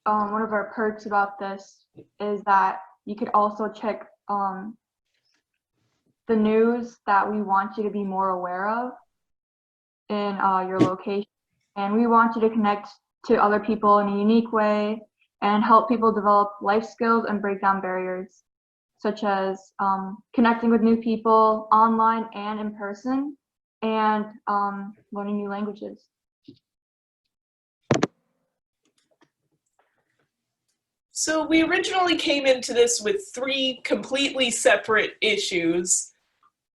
one of our perks about this is that you could also check the news that we want you to be more aware of in your location. And we want you to connect to other people in a unique way and help people develop life skills and break down barriers, such as connecting with new people online and in person, and learning new languages. So we originally came into this with 3 completely separate issues.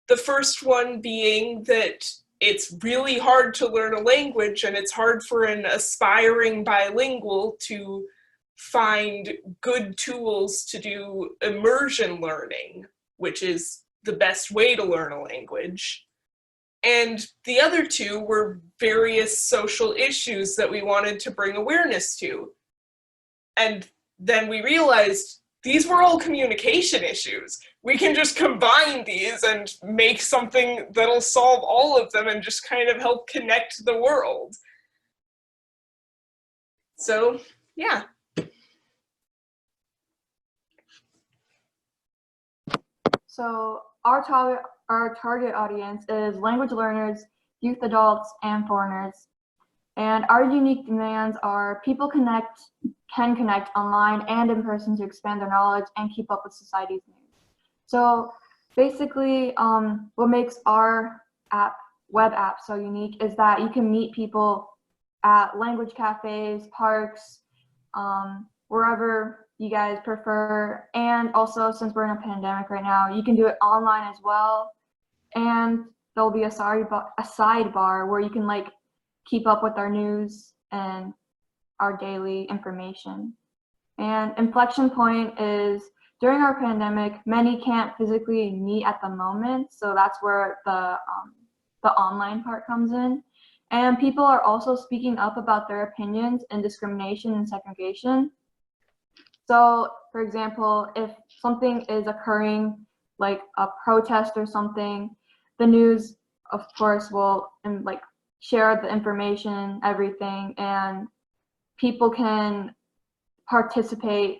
The first one being that it's really hard to learn a language, and it's hard for an aspiring bilingual to find good tools to do immersion learning, which is the best way to learn a language. And the other 2 were various social issues that we wanted to bring awareness to. And then we realized these were all communication issues. We can just combine these and make something that'll solve all of them and just kind of help connect the world. So, yeah. So our target audience is language learners, youth adults, and foreigners. And our unique demands are people can connect online and in person to expand their knowledge and keep up with society's news. So basically, what makes our web app so unique is that you can meet people at language cafes, parks, wherever you guys prefer. And also, since we're in a pandemic right now, you can do it online as well. And there'll be a sidebar where you can keep up with our news and our daily information. And inflection point is during our pandemic, many can't physically meet at the moment, so that's where the online part comes in. And people are also speaking up about their opinions and discrimination and segregation. So, for example, if something is occurring, like a protest or something, the news, of course, will share the information, everything, and people can participate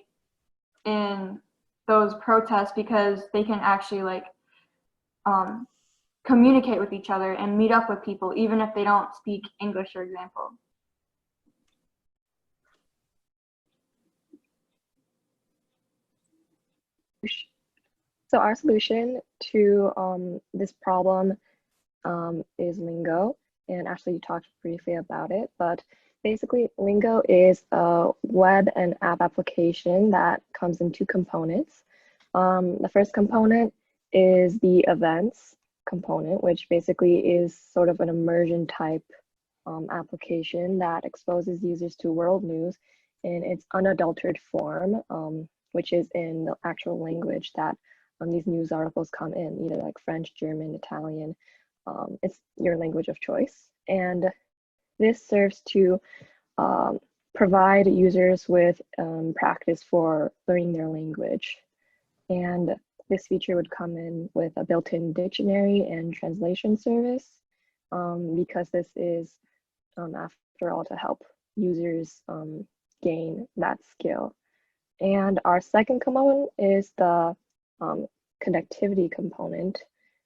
in those protests because they can actually communicate with each other and meet up with people, even if they don't speak English, for example. So our solution to this problem is Lingo, and Ashley talked briefly about it, but basically Lingo is a web and app application that comes in two components. The first component is the events component, which basically is sort of an immersion type application that exposes users to world news in its unadulterated form, which is in the actual language that these news articles come in, either like French, German, Italian. It's your language of choice. And this serves to provide users with practice for learning their language. And this feature would come in with a built-in dictionary and translation service because this is, after all, to help users gain that skill. And our second component is the connectivity component,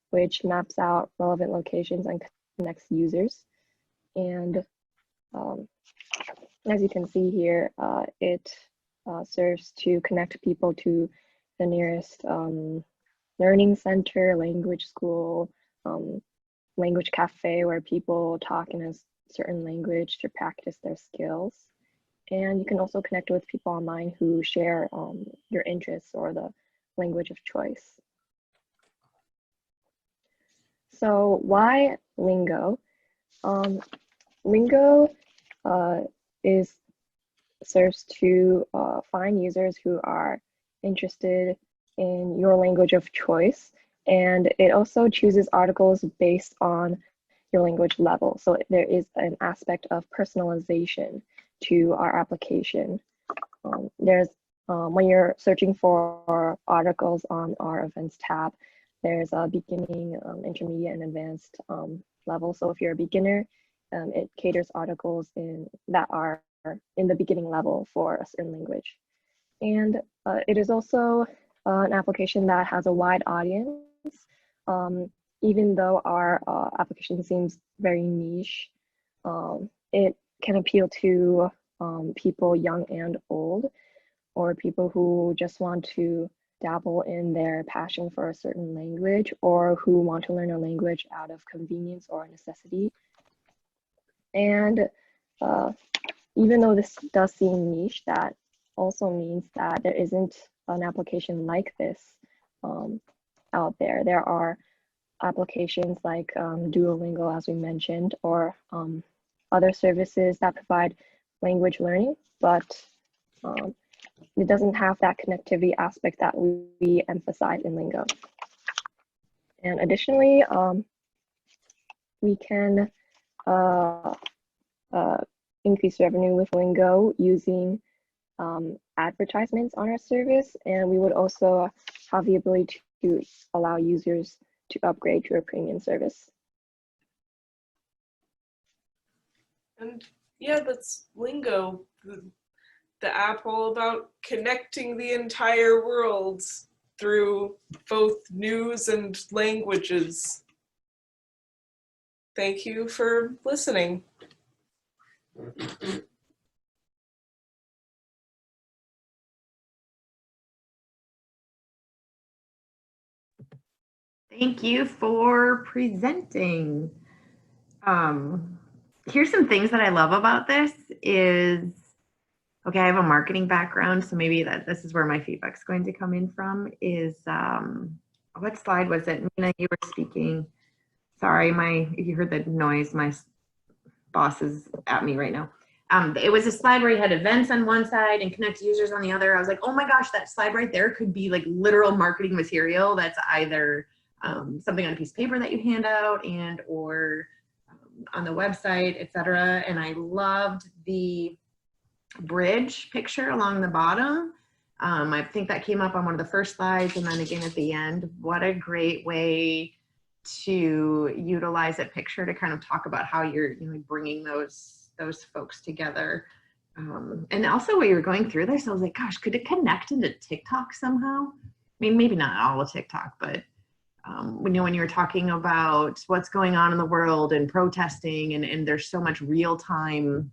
which maps out relevant locations and connects users. And as you can see here, it serves to connect people to the nearest learning center, language school, language cafe where people talk in a certain language to practice their skills. And you can also connect with people online who share your interests or the language of choice. So why Lingo? Lingo serves to find users who are interested in your language of choice, and it also chooses articles based on your language level. So there is an aspect of personalization to our application. There's when you're searching for articles on our events tab, there's a beginning, intermediate, and advanced level. So if you're a beginner, it caters articles that are in the beginning level for a certain language. And it is also an application that has a wide audience. Even though our application seems very niche, it can appeal to people young and old, or people who just want to dabble in their passion for a certain language, or who want to learn a language out of convenience or necessity. And even though this does seem niche, that also means that there isn't an application like this out there. There are applications like Duolingo, as we mentioned, or other services that provide language learning, but it doesn't have that connectivity aspect that we emphasize in Lingo. And additionally, we can increase revenue with Lingo using advertisements on our service, and we would also have the ability to allow users to upgrade to a premium service. And yeah, that's Lingo, the app all about connecting the entire world through both news and languages. Thank you for listening. Thank you for presenting. Here's some things that I love about this is, okay, I have a marketing background, so maybe this is where my feedback's going to come in from, is, what slide was it? Mina, you were speaking. Sorry, if you heard the noise, my boss is at me right now. It was a slide where you had events on one side and connect users on the other. I was like, oh my gosh, that slide right there could be like literal marketing material that's either something on a piece of paper that you hand out or on the website, etc. And I loved the bridge picture along the bottom. I think that came up on one of the first slides and then again at the end. What a great way to utilize that picture to kind of talk about how you're bringing those folks together. And also while you were going through this, I was like, gosh, could it connect into TikTok somehow? I mean, maybe not all of TikTok, but when you were talking about what's going on in the world and protesting and there's so much real-time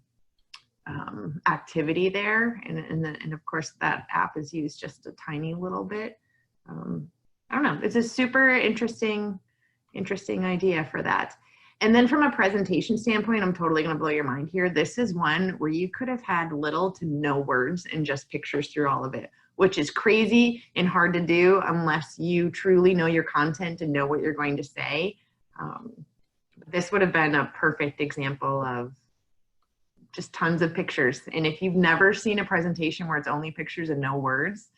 activity there. And of course that app is used just a tiny little bit. I don't know, it's a super interesting idea for that. And then from a presentation standpoint, I'm totally going to blow your mind here. This is one where you could have had little to no words and just pictures through all of it, which is crazy and hard to do unless you truly know your content and know what you're going to say. This would have been a perfect example of just tons of pictures. And if you've never seen a presentation where it's only pictures and no words,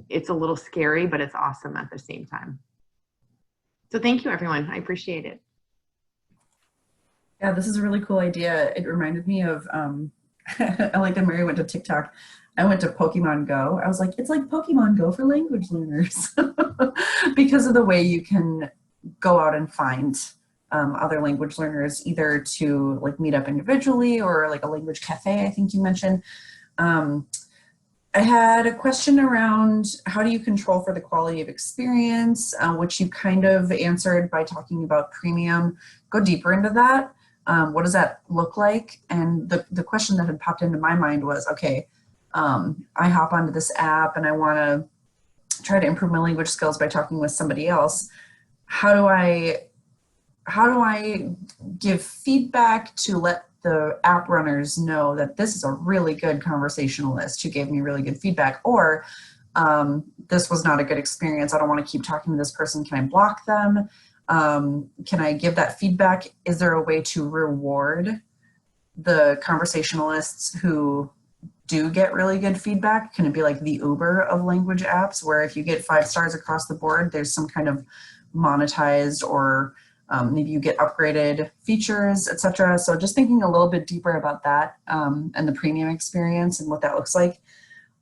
it's a little scary, but it's awesome at the same time. So thank you, everyone. I appreciate it. Yeah, this is a really cool idea. It reminded me of, I like that Mary went to TikTok. I went to Pokemon Go. I was like, it's like Pokemon Go for language learners because of the way you can go out and find other language learners, either to like meet up individually or like a language cafe, I think you mentioned. I had a question around how do you control for the quality of experience, which you kind of answered by talking about premium. Go deeper into that. What does that look like? And the question that had popped into my mind was, okay, I hop onto this app and I want to try to improve my language skills by talking with somebody else. How do I give feedback to let the app runners know that this is a really good conversationalist who gave me really good feedback, or this was not a good experience. I don't want to keep talking to this person. Can I block them? Can I give that feedback? Is there a way to reward the conversationalists who do get really good feedback? Can it be like the Uber of language apps, where if you get 5 stars across the board, there's some kind of monetized or maybe you get upgraded features, etc. So just thinking a little bit deeper about that and the premium experience and what that looks like.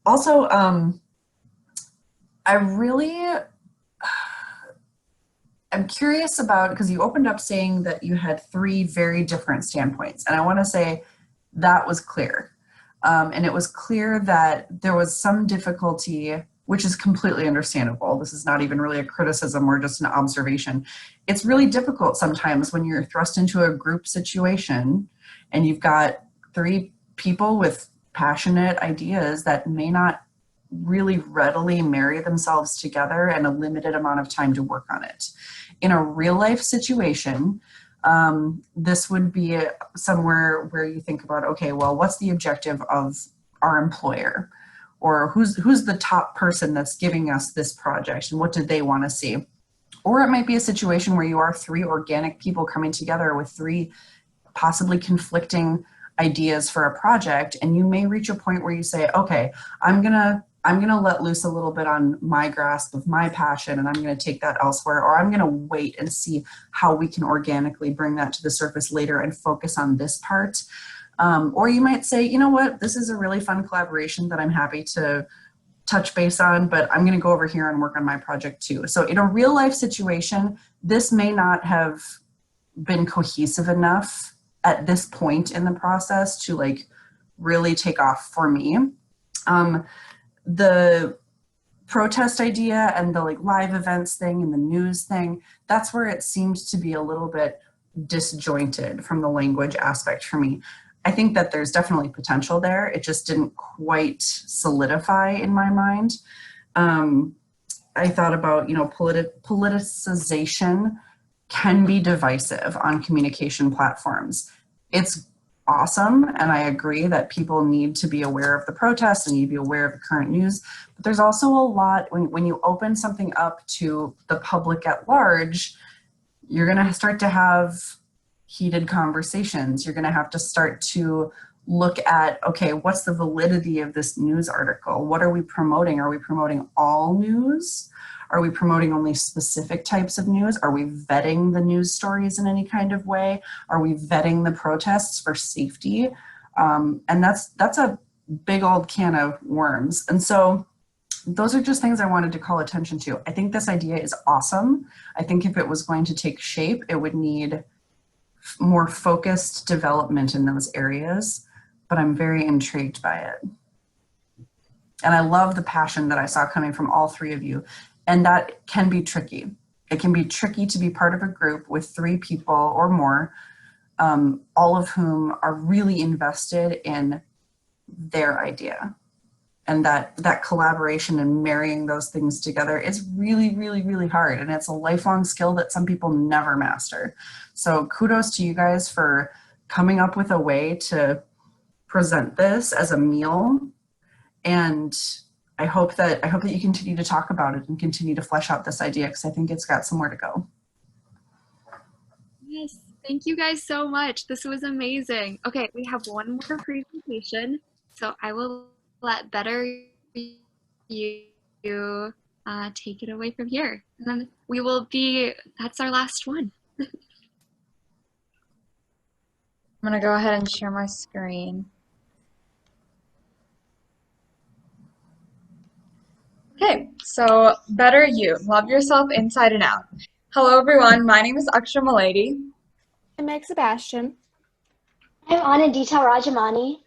Also, I'm curious about, because you opened up saying that you had 3 very different standpoints, and I want to say that was clear. And it was clear that there was some difficulty, which is completely understandable. This is not even really a criticism or just an observation. It's really difficult sometimes when you're thrust into a group situation and you've got 3 people with passionate ideas that may not really readily marry themselves together and a limited amount of time to work on it. In a real life situation, this would be somewhere where you think about, okay, well, what's the objective of our employer? Or who's the top person that's giving us this project and what do they want to see? Or it might be a situation where you are 3 organic people coming together with 3 possibly conflicting ideas for a project, and you may reach a point where you say, okay, I'm gonna let loose a little bit on my grasp of my passion and I'm gonna take that elsewhere, or I'm gonna wait and see how we can organically bring that to the surface later and focus on this part. Or you might say, you know what, this is a really fun collaboration that I'm happy to touch base on, but I'm going to go over here and work on my project too. So in a real life situation, this may not have been cohesive enough at this point in the process to like really take off for me. The protest idea and the like live events thing and the news thing, that's where it seemed to be a little bit disjointed from the language aspect for me. I think that there's definitely potential there. It just didn't quite solidify in my mind. I thought about, you know, politicization can be divisive on communication platforms. It's awesome, and I agree that people need to be aware of the protests and need to be aware of the current news, but there's also a lot, when you open something up to the public at large, you're gonna start to have heated conversations. You're gonna have to start to look at, okay, what's the validity of this news article? What are we promoting? Are we promoting all news? Are we promoting only specific types of news? Are we vetting the news stories in any kind of way? Are we vetting the protests for safety? And that's a big old can of worms. And so those are just things I wanted to call attention to. I think this idea is awesome. I think if it was going to take shape, it would need more focused development in those areas, but I'm very intrigued by it. And I love the passion that I saw coming from all three of you. And that can be tricky. It can be tricky to be part of a group with 3 people or more, all of whom are really invested in their idea. And that collaboration and marrying those things together is really, really, really hard. And it's a lifelong skill that some people never master. So kudos to you guys for coming up with a way to present this as a meal. And I hope that you continue to talk about it and continue to flesh out this idea, because I think it's got somewhere to go. Yes, thank you guys so much. This was amazing. Okay, we have one more presentation, so I will let Better You take it away from here. And then that's our last one. I'm gonna go ahead and share my screen. Okay, so Better You, love yourself inside and out. Hello everyone, my name is Aksha Malady. I'm Meg Sebastian. I'm Anandita Rajamani.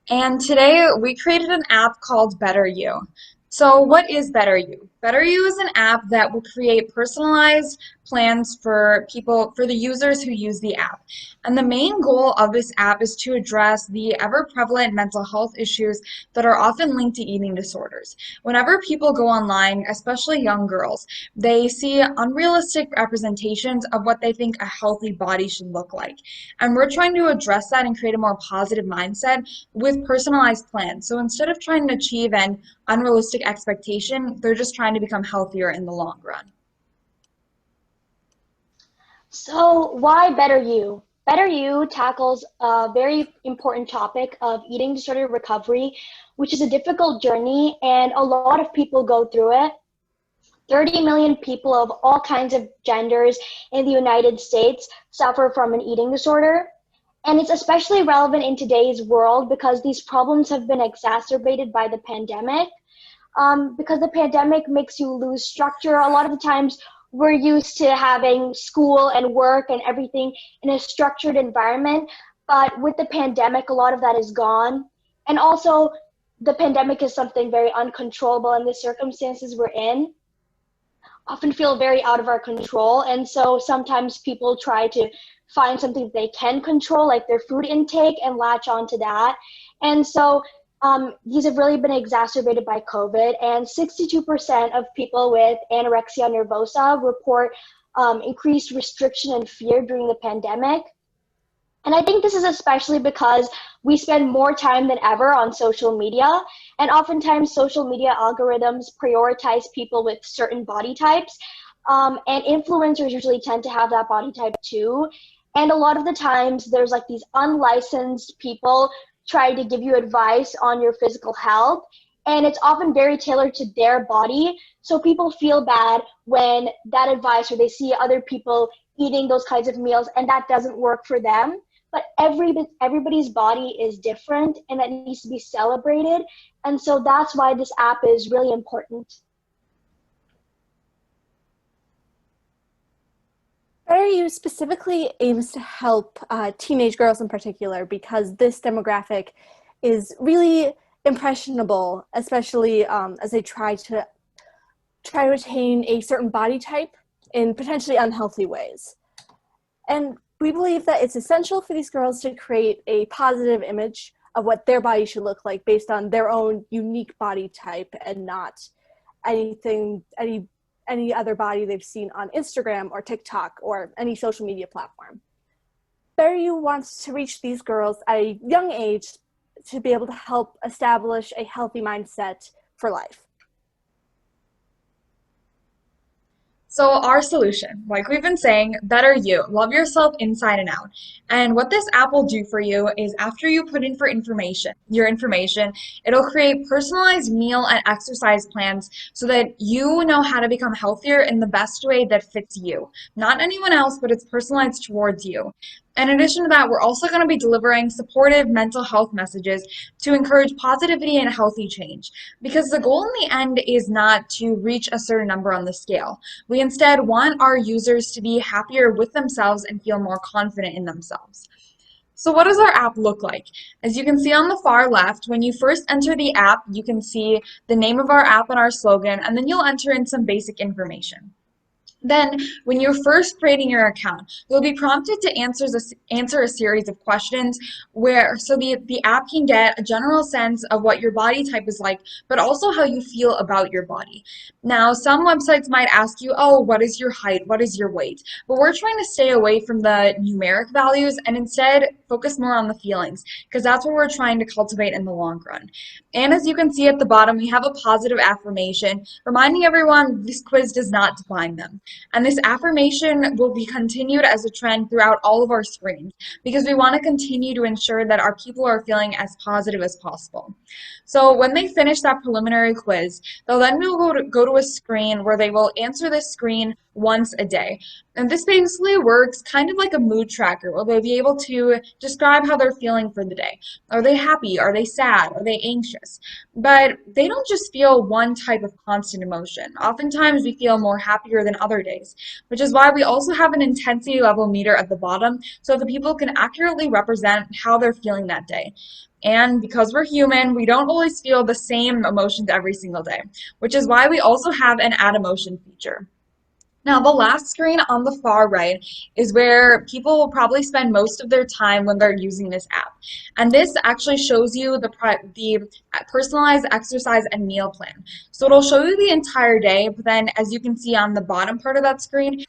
And today we created an app called Better You. So what is Better You? Better You is an app that will create personalized plans for the users who use the app. And the main goal of this app is to address the ever-prevalent mental health issues that are often linked to eating disorders. Whenever people go online, especially young girls, they see unrealistic representations of what they think a healthy body should look like. And we're trying to address that and create a more positive mindset with personalized plans. So instead of trying to achieve an unrealistic expectation, they're just trying to become healthier in the long run. So why Better You? Better You tackles a very important topic of eating disorder recovery, which is a difficult journey, and a lot of people go through it. 30 million people of all kinds of genders in the United States suffer from an eating disorder. And it's especially relevant in today's world because these problems have been exacerbated by the pandemic. Because the pandemic makes you lose structure. A lot of the times we're used to having school and work and everything in a structured environment, but with the pandemic, a lot of that is gone. And also, the pandemic is something very uncontrollable, and the circumstances we're in often feel very out of our control. And so sometimes people try to find something that they can control, like their food intake, and latch onto that. And so these have really been exacerbated by COVID, and 62% of people with anorexia nervosa report increased restriction and fear during the pandemic. And I think this is especially because we spend more time than ever on social media, and oftentimes social media algorithms prioritize people with certain body types, and influencers usually tend to have that body type too. And a lot of the times there's like these unlicensed people try to give you advice on your physical health, and it's often very tailored to their body. So people feel bad when that advice, or they see other people eating those kinds of meals and that doesn't work for them. but everybody's body is different and that needs to be celebrated. And so that's why this app is really important. Better You specifically aims to help teenage girls in particular, because this demographic is really impressionable, especially as they try to attain a certain body type in potentially unhealthy ways. And we believe that it's essential for these girls to create a positive image of what their body should look like based on their own unique body type, and not any other body they've seen on Instagram or TikTok or any social media platform. Better You wants to reach these girls at a young age to be able to help establish a healthy mindset for life. So our solution, like we've been saying, better you, love yourself inside and out. And what this app will do for you is, after you put in your information, it'll create personalized meal and exercise plans so that you know how to become healthier in the best way that fits you. Not anyone else, but it's personalized towards you. In addition to that, we're also going to be delivering supportive mental health messages to encourage positivity and healthy change, because the goal in the end is not to reach a certain number on the scale. We instead want our users to be happier with themselves and feel more confident in themselves. So what does our app look like? As you can see on the far left, when you first enter the app, you can see the name of our app and our slogan, and then you'll enter in some basic information. Then, when you're first creating your account, you'll be prompted to answer a series of questions so the app can get a general sense of what your body type is like, but also how you feel about your body. Now, some websites might ask you, oh, what is your height? What is your weight? But we're trying to stay away from the numeric values and instead focus more on the feelings, because that's what we're trying to cultivate in the long run. And as you can see at the bottom, we have a positive affirmation reminding everyone this quiz does not define them. And this affirmation will be continued as a trend throughout all of our screens, because we want to continue to ensure that our people are feeling as positive as possible. So when they finish that preliminary quiz, they'll then go to a screen where they will answer this screen once a day. And this basically works kind of like a mood tracker, where they'll be able to describe how they're feeling for the day. Are they happy? Are they sad? Are they anxious? But they don't just feel one type of constant emotion. Oftentimes we feel more happier than other days, which is why we also have an intensity level meter at the bottom, so the people can accurately represent how they're feeling that day. And because we're human, we don't always feel the same emotions every single day, which is why we also have an add emotion feature. Now, the last screen on the far right is where people will probably spend most of their time when they're using this app. And this actually shows you the personalized exercise and meal plan. So it'll show you the entire day, but then as you can see on the bottom part of that screen,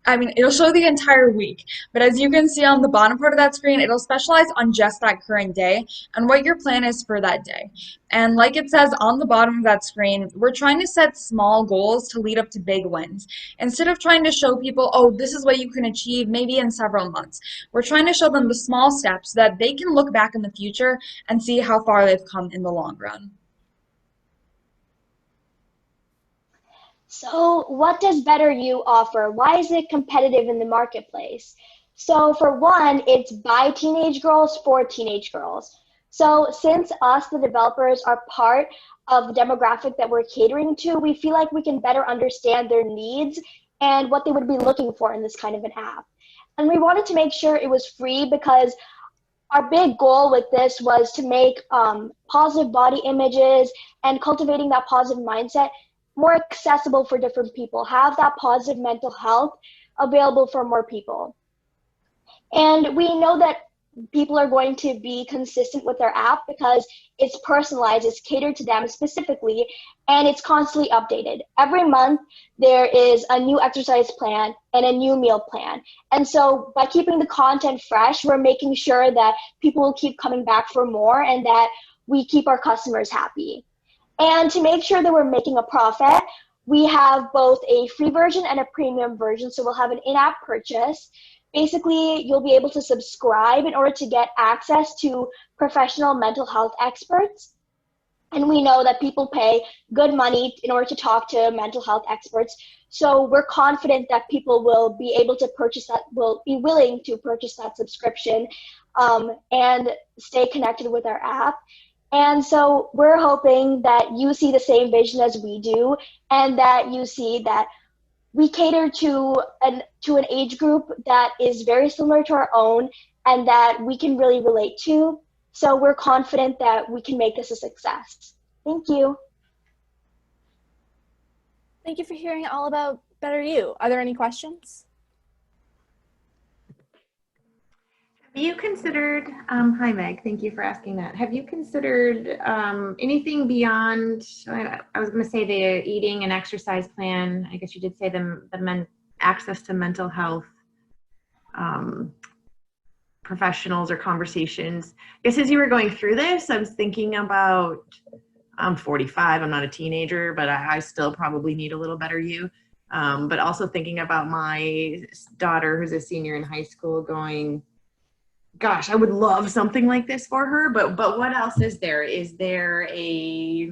it'll show the entire week, but as you can see on the bottom part of that screen, it'll specialize on just that current day and what your plan is for that day. And like it says on the bottom of that screen, we're trying to set small goals to lead up to big wins. Instead of trying to show people, oh, this is what you can achieve maybe in several months, we're trying to show them the small steps so that they can look back in the future and see how far they've come in the long run. So what does Better You offer? Why is it competitive in the marketplace? So for one, it's by teenage girls for teenage girls. So since us, the developers, are part of the demographic that we're catering to, we feel like we can better understand their needs and what they would be looking for in this kind of an app. And we wanted to make sure it was free, because our big goal with this was to make positive body images and cultivating that positive mindset more accessible for different people, have that positive mental health available for more people. And we know that people are going to be consistent with their app because it's personalized, it's catered to them specifically, and it's constantly updated. Every month, there is a new exercise plan and a new meal plan. And so by keeping the content fresh, we're making sure that people will keep coming back for more and that we keep our customers happy. And to make sure that we're making a profit, we have both a free version and a premium version. So we'll have an in-app purchase. Basically, you'll be able to subscribe in order to get access to professional mental health experts. And we know that people pay good money in order to talk to mental health experts. So we're confident that people will be able to purchase that, will be willing to purchase that subscription and stay connected with our app. And so we're hoping that you see the same vision as we do, and that you see that we cater to an age group that is very similar to our own and that we can really relate to. So we're confident that we can make this a success. Thank you. Thank you for hearing all about Better You. Are there any questions? Have you considered, hi Meg, thank you for asking that. Have you considered anything beyond, I was going to say the eating and exercise plan. I guess you did say access to mental health professionals or conversations. I guess as you were going through this, I was thinking about, I'm 45, I'm not a teenager, but I still probably need a little better you. But also thinking about my daughter who's a senior in high school going, gosh, I would love something like this for her, but what else is there? Is there a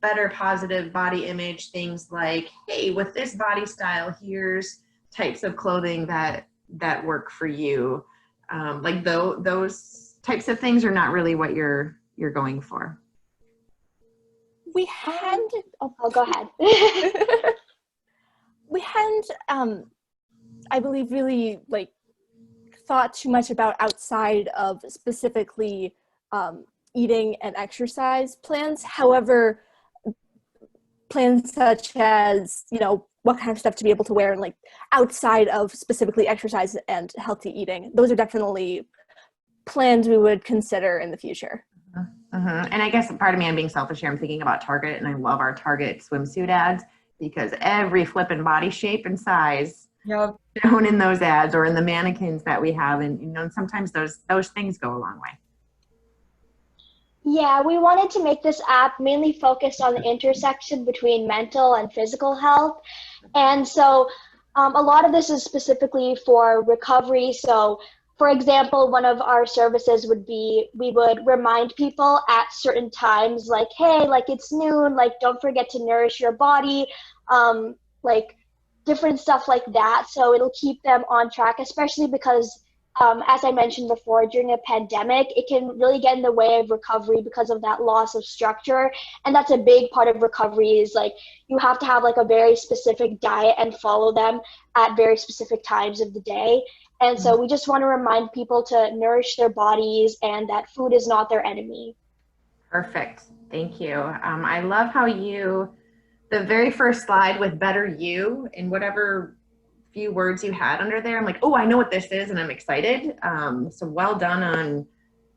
better positive body image? Things like, hey, with this body style, here's types of clothing that work for you. Like those types of things are not really what you're going for. We hadn't. Oh, go ahead. We hadn't, I believe, really thought too much about outside of specifically eating and exercise plans. However, plans such as, what kind of stuff to be able to wear and outside of specifically exercise and healthy eating, those are definitely plans we would consider in the future. And I guess part of me, I'm being selfish here, I'm thinking about Target, and I love our Target swimsuit ads because every flippin' body shape and size shown in those ads or in the mannequins that we have, and sometimes those things go a long way. Yeah, we wanted to make this app mainly focused on the intersection between mental and physical health. And so a lot of this is specifically for recovery. So for example, one of our services would be, we would remind people at certain times, like, hey, it's noon, don't forget to nourish your body, different stuff like that. So it'll keep them on track, especially because as I mentioned before, during a pandemic, it can really get in the way of recovery because of that loss of structure. And that's a big part of recovery is you have to have a very specific diet and follow them at very specific times of the day. And so we just want to remind people to nourish their bodies and that food is not their enemy. Perfect. Thank you. I love how the very first slide with Better You and whatever few words you had under there, I'm like, oh, I know what this is, and I'm excited. So well done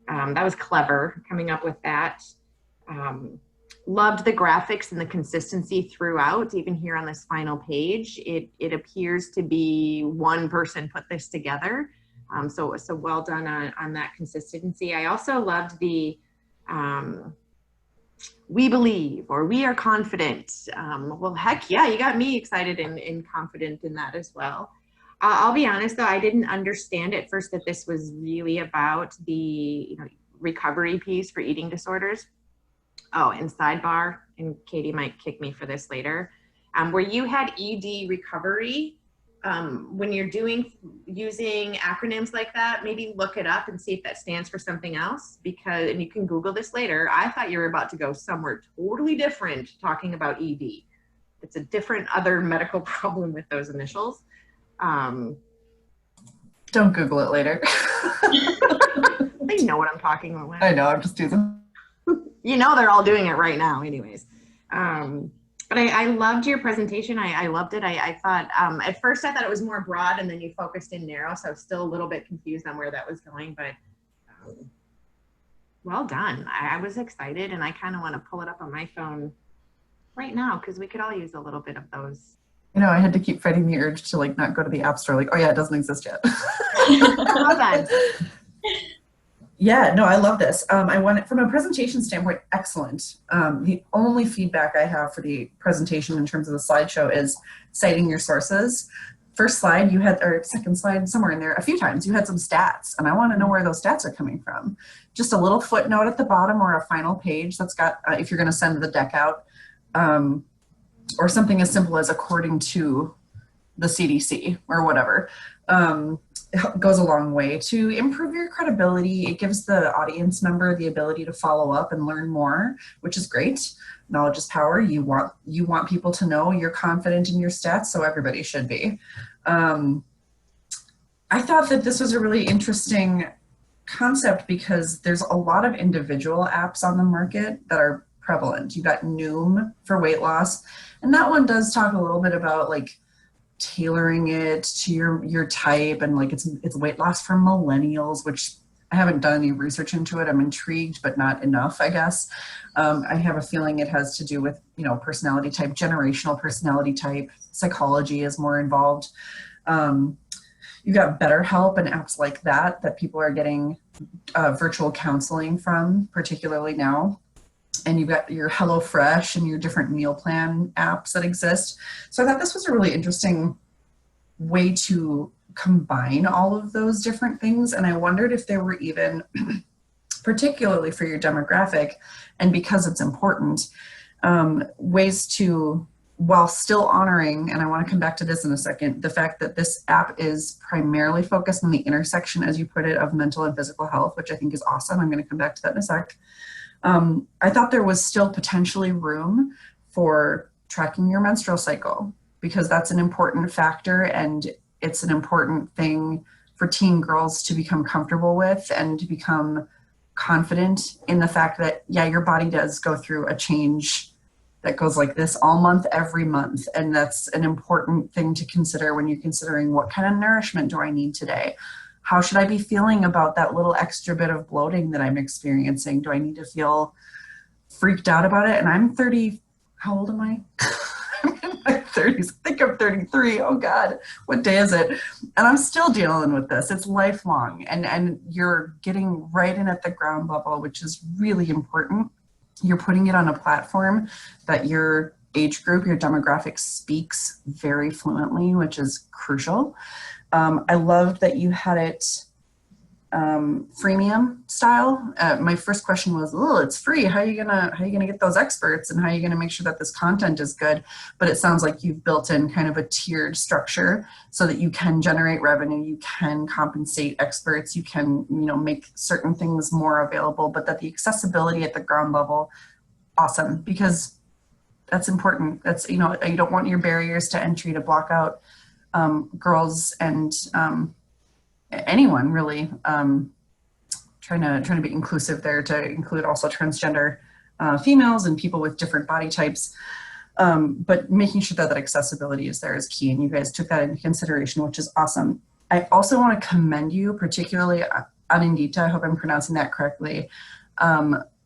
on, that was clever coming up with that. Loved the graphics and the consistency throughout, even here on this final page. It appears to be one person put this together. So well done on that consistency. I also loved the, we believe, or we are confident. Well, heck yeah, you got me excited and confident in that as well. I'll be honest though, I didn't understand at first that this was really about the recovery piece for eating disorders. Oh, and sidebar, and Katie might kick me for this later, where you had ED recovery, when you're using acronyms like that, maybe look it up and see if that stands for something else, and you can Google this later. I thought you were about to go somewhere totally different talking about ED. It's a different other medical problem with those initials. Don't Google it later. They know what I'm talking about. I know, I'm just teasing. They're all doing it right now anyways. But I loved your presentation. I loved it. I thought, at first I thought it was more broad and then you focused in narrow. So I was still a little bit confused on where that was going, but well done. I was excited and I kind of want to pull it up on my phone right now because we could all use a little bit of those. I had to keep fighting the urge to not go to the app store. Oh yeah, it doesn't exist yet. Well done. Yeah, no, I love this. I want it from a presentation standpoint, excellent. The only feedback I have for the presentation in terms of the slideshow is citing your sources. first slide you had, or second slide, somewhere in there, a few times you had some stats, and I want to know where those stats are coming from. Just a little footnote at the bottom or a final page that's got, if you're going to send the deck out, or something as simple as according to the CDC or whatever, it goes a long way to improve your credibility. It gives the audience member the ability to follow up and learn more, which is great. Knowledge is power. You want people to know you're confident in your stats, so everybody should be. I thought that this was a really interesting concept because there's a lot of individual apps on the market that are prevalent. You got Noom for weight loss, and that one does talk a little bit about like tailoring it to your type, and like it's weight loss for millennials, which I haven't done any research into it. I'm intrigued, but not enough, I guess. I have a feeling it has to do with, you know, personality type, generational personality type. Psychology is more involved. You got BetterHelp and apps like that people are getting virtual counseling from, particularly now. And you've got your HelloFresh and your different meal plan apps that exist. So I thought this was a really interesting way to combine all of those different things. And I wondered if there were even, particularly for your demographic, and because it's important, ways to, while still honoring, and I want to come back to this in a second, the fact that this app is primarily focused on the intersection, as you put it, of mental and physical health, which I think is awesome. I'm going to come back to that in a sec. I thought there was still potentially room for tracking your menstrual cycle, because that's an important factor, and it's an important thing for teen girls to become comfortable with and to become confident in the fact that, yeah, your body does go through a change that goes like this all month, every month. And that's an important thing to consider when you're considering what kind of nourishment do I need today? How should I be feeling about that little extra bit of bloating that I'm experiencing? Do I need to feel freaked out about it? And I'm 30, how old am I? I'm in my 30s. I think I'm 33. Oh God, what day is it? And I'm still dealing with this. It's lifelong. And you're getting right in at the ground level, which is really important. You're putting it on a platform that your age group, your demographic speaks very fluently, which is crucial. I loved that you had it freemium style. My first question was, oh, it's free. How are you gonna get those experts, and how are you gonna make sure that this content is good? But it sounds like you've built in kind of a tiered structure so that you can generate revenue, you can compensate experts, you can, you know, make certain things more available, but that the accessibility at the ground level, awesome, because that's important. That's, you know, you don't want your barriers to entry to block out girls and anyone really, trying to be inclusive there, to include also transgender females and people with different body types, but making sure that accessibility is there is key, and you guys took that into consideration, which is awesome. I also want to commend you, particularly Anindita, I hope I'm pronouncing that correctly,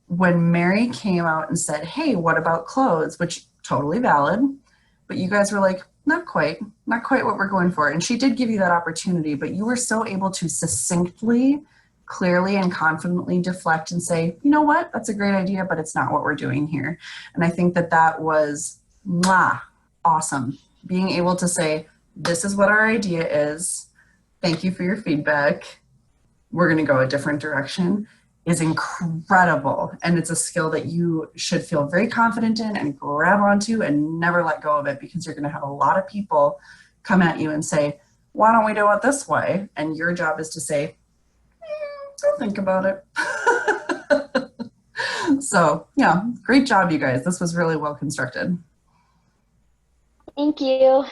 when Mary came out and said, hey, what about clothes, which totally valid, but you guys were like, not quite what we're going for. And she did give you that opportunity, but you were so able to succinctly, clearly, and confidently deflect and say, you know what, that's a great idea, but it's not what we're doing here. And I think that that was awesome. Being able to say, this is what our idea is. Thank you for your feedback. We're going to go a different direction, is incredible. And it's a skill that you should feel very confident in and grab onto and never let go of it, because you're going to have a lot of people come at you and say, why don't we do it this way? And your job is to say, I'll think about it. So yeah, great job, you guys. This was really well constructed. Thank you.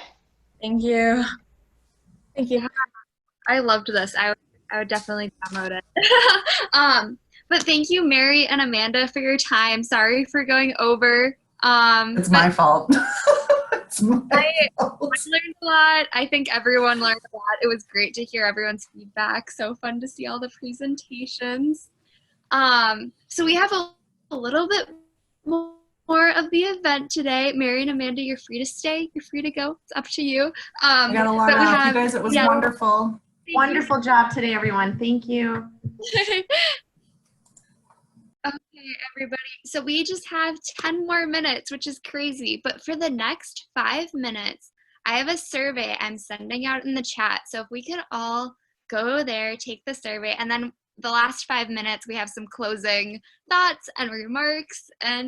Thank you. Thank you. I loved this. I would definitely download it. But thank you, Mary and Amanda, for your time. Sorry for going over. It's my fault. It's my fault. I learned a lot. I think everyone learned a lot. It was great to hear everyone's feedback. So fun to see all the presentations. So we have a little bit more of the event today. Mary and Amanda, you're free to stay. You're free to go. It's up to you. I got a lot out. You guys, it was wonderful. Wonderful job today, everyone. Thank you. Okay, everybody. So we just have 10 more minutes, which is crazy. But for the next 5 minutes, I have a survey I'm sending out in the chat. So if we could all go there, take the survey, and then the last 5 minutes, we have some closing thoughts and remarks. And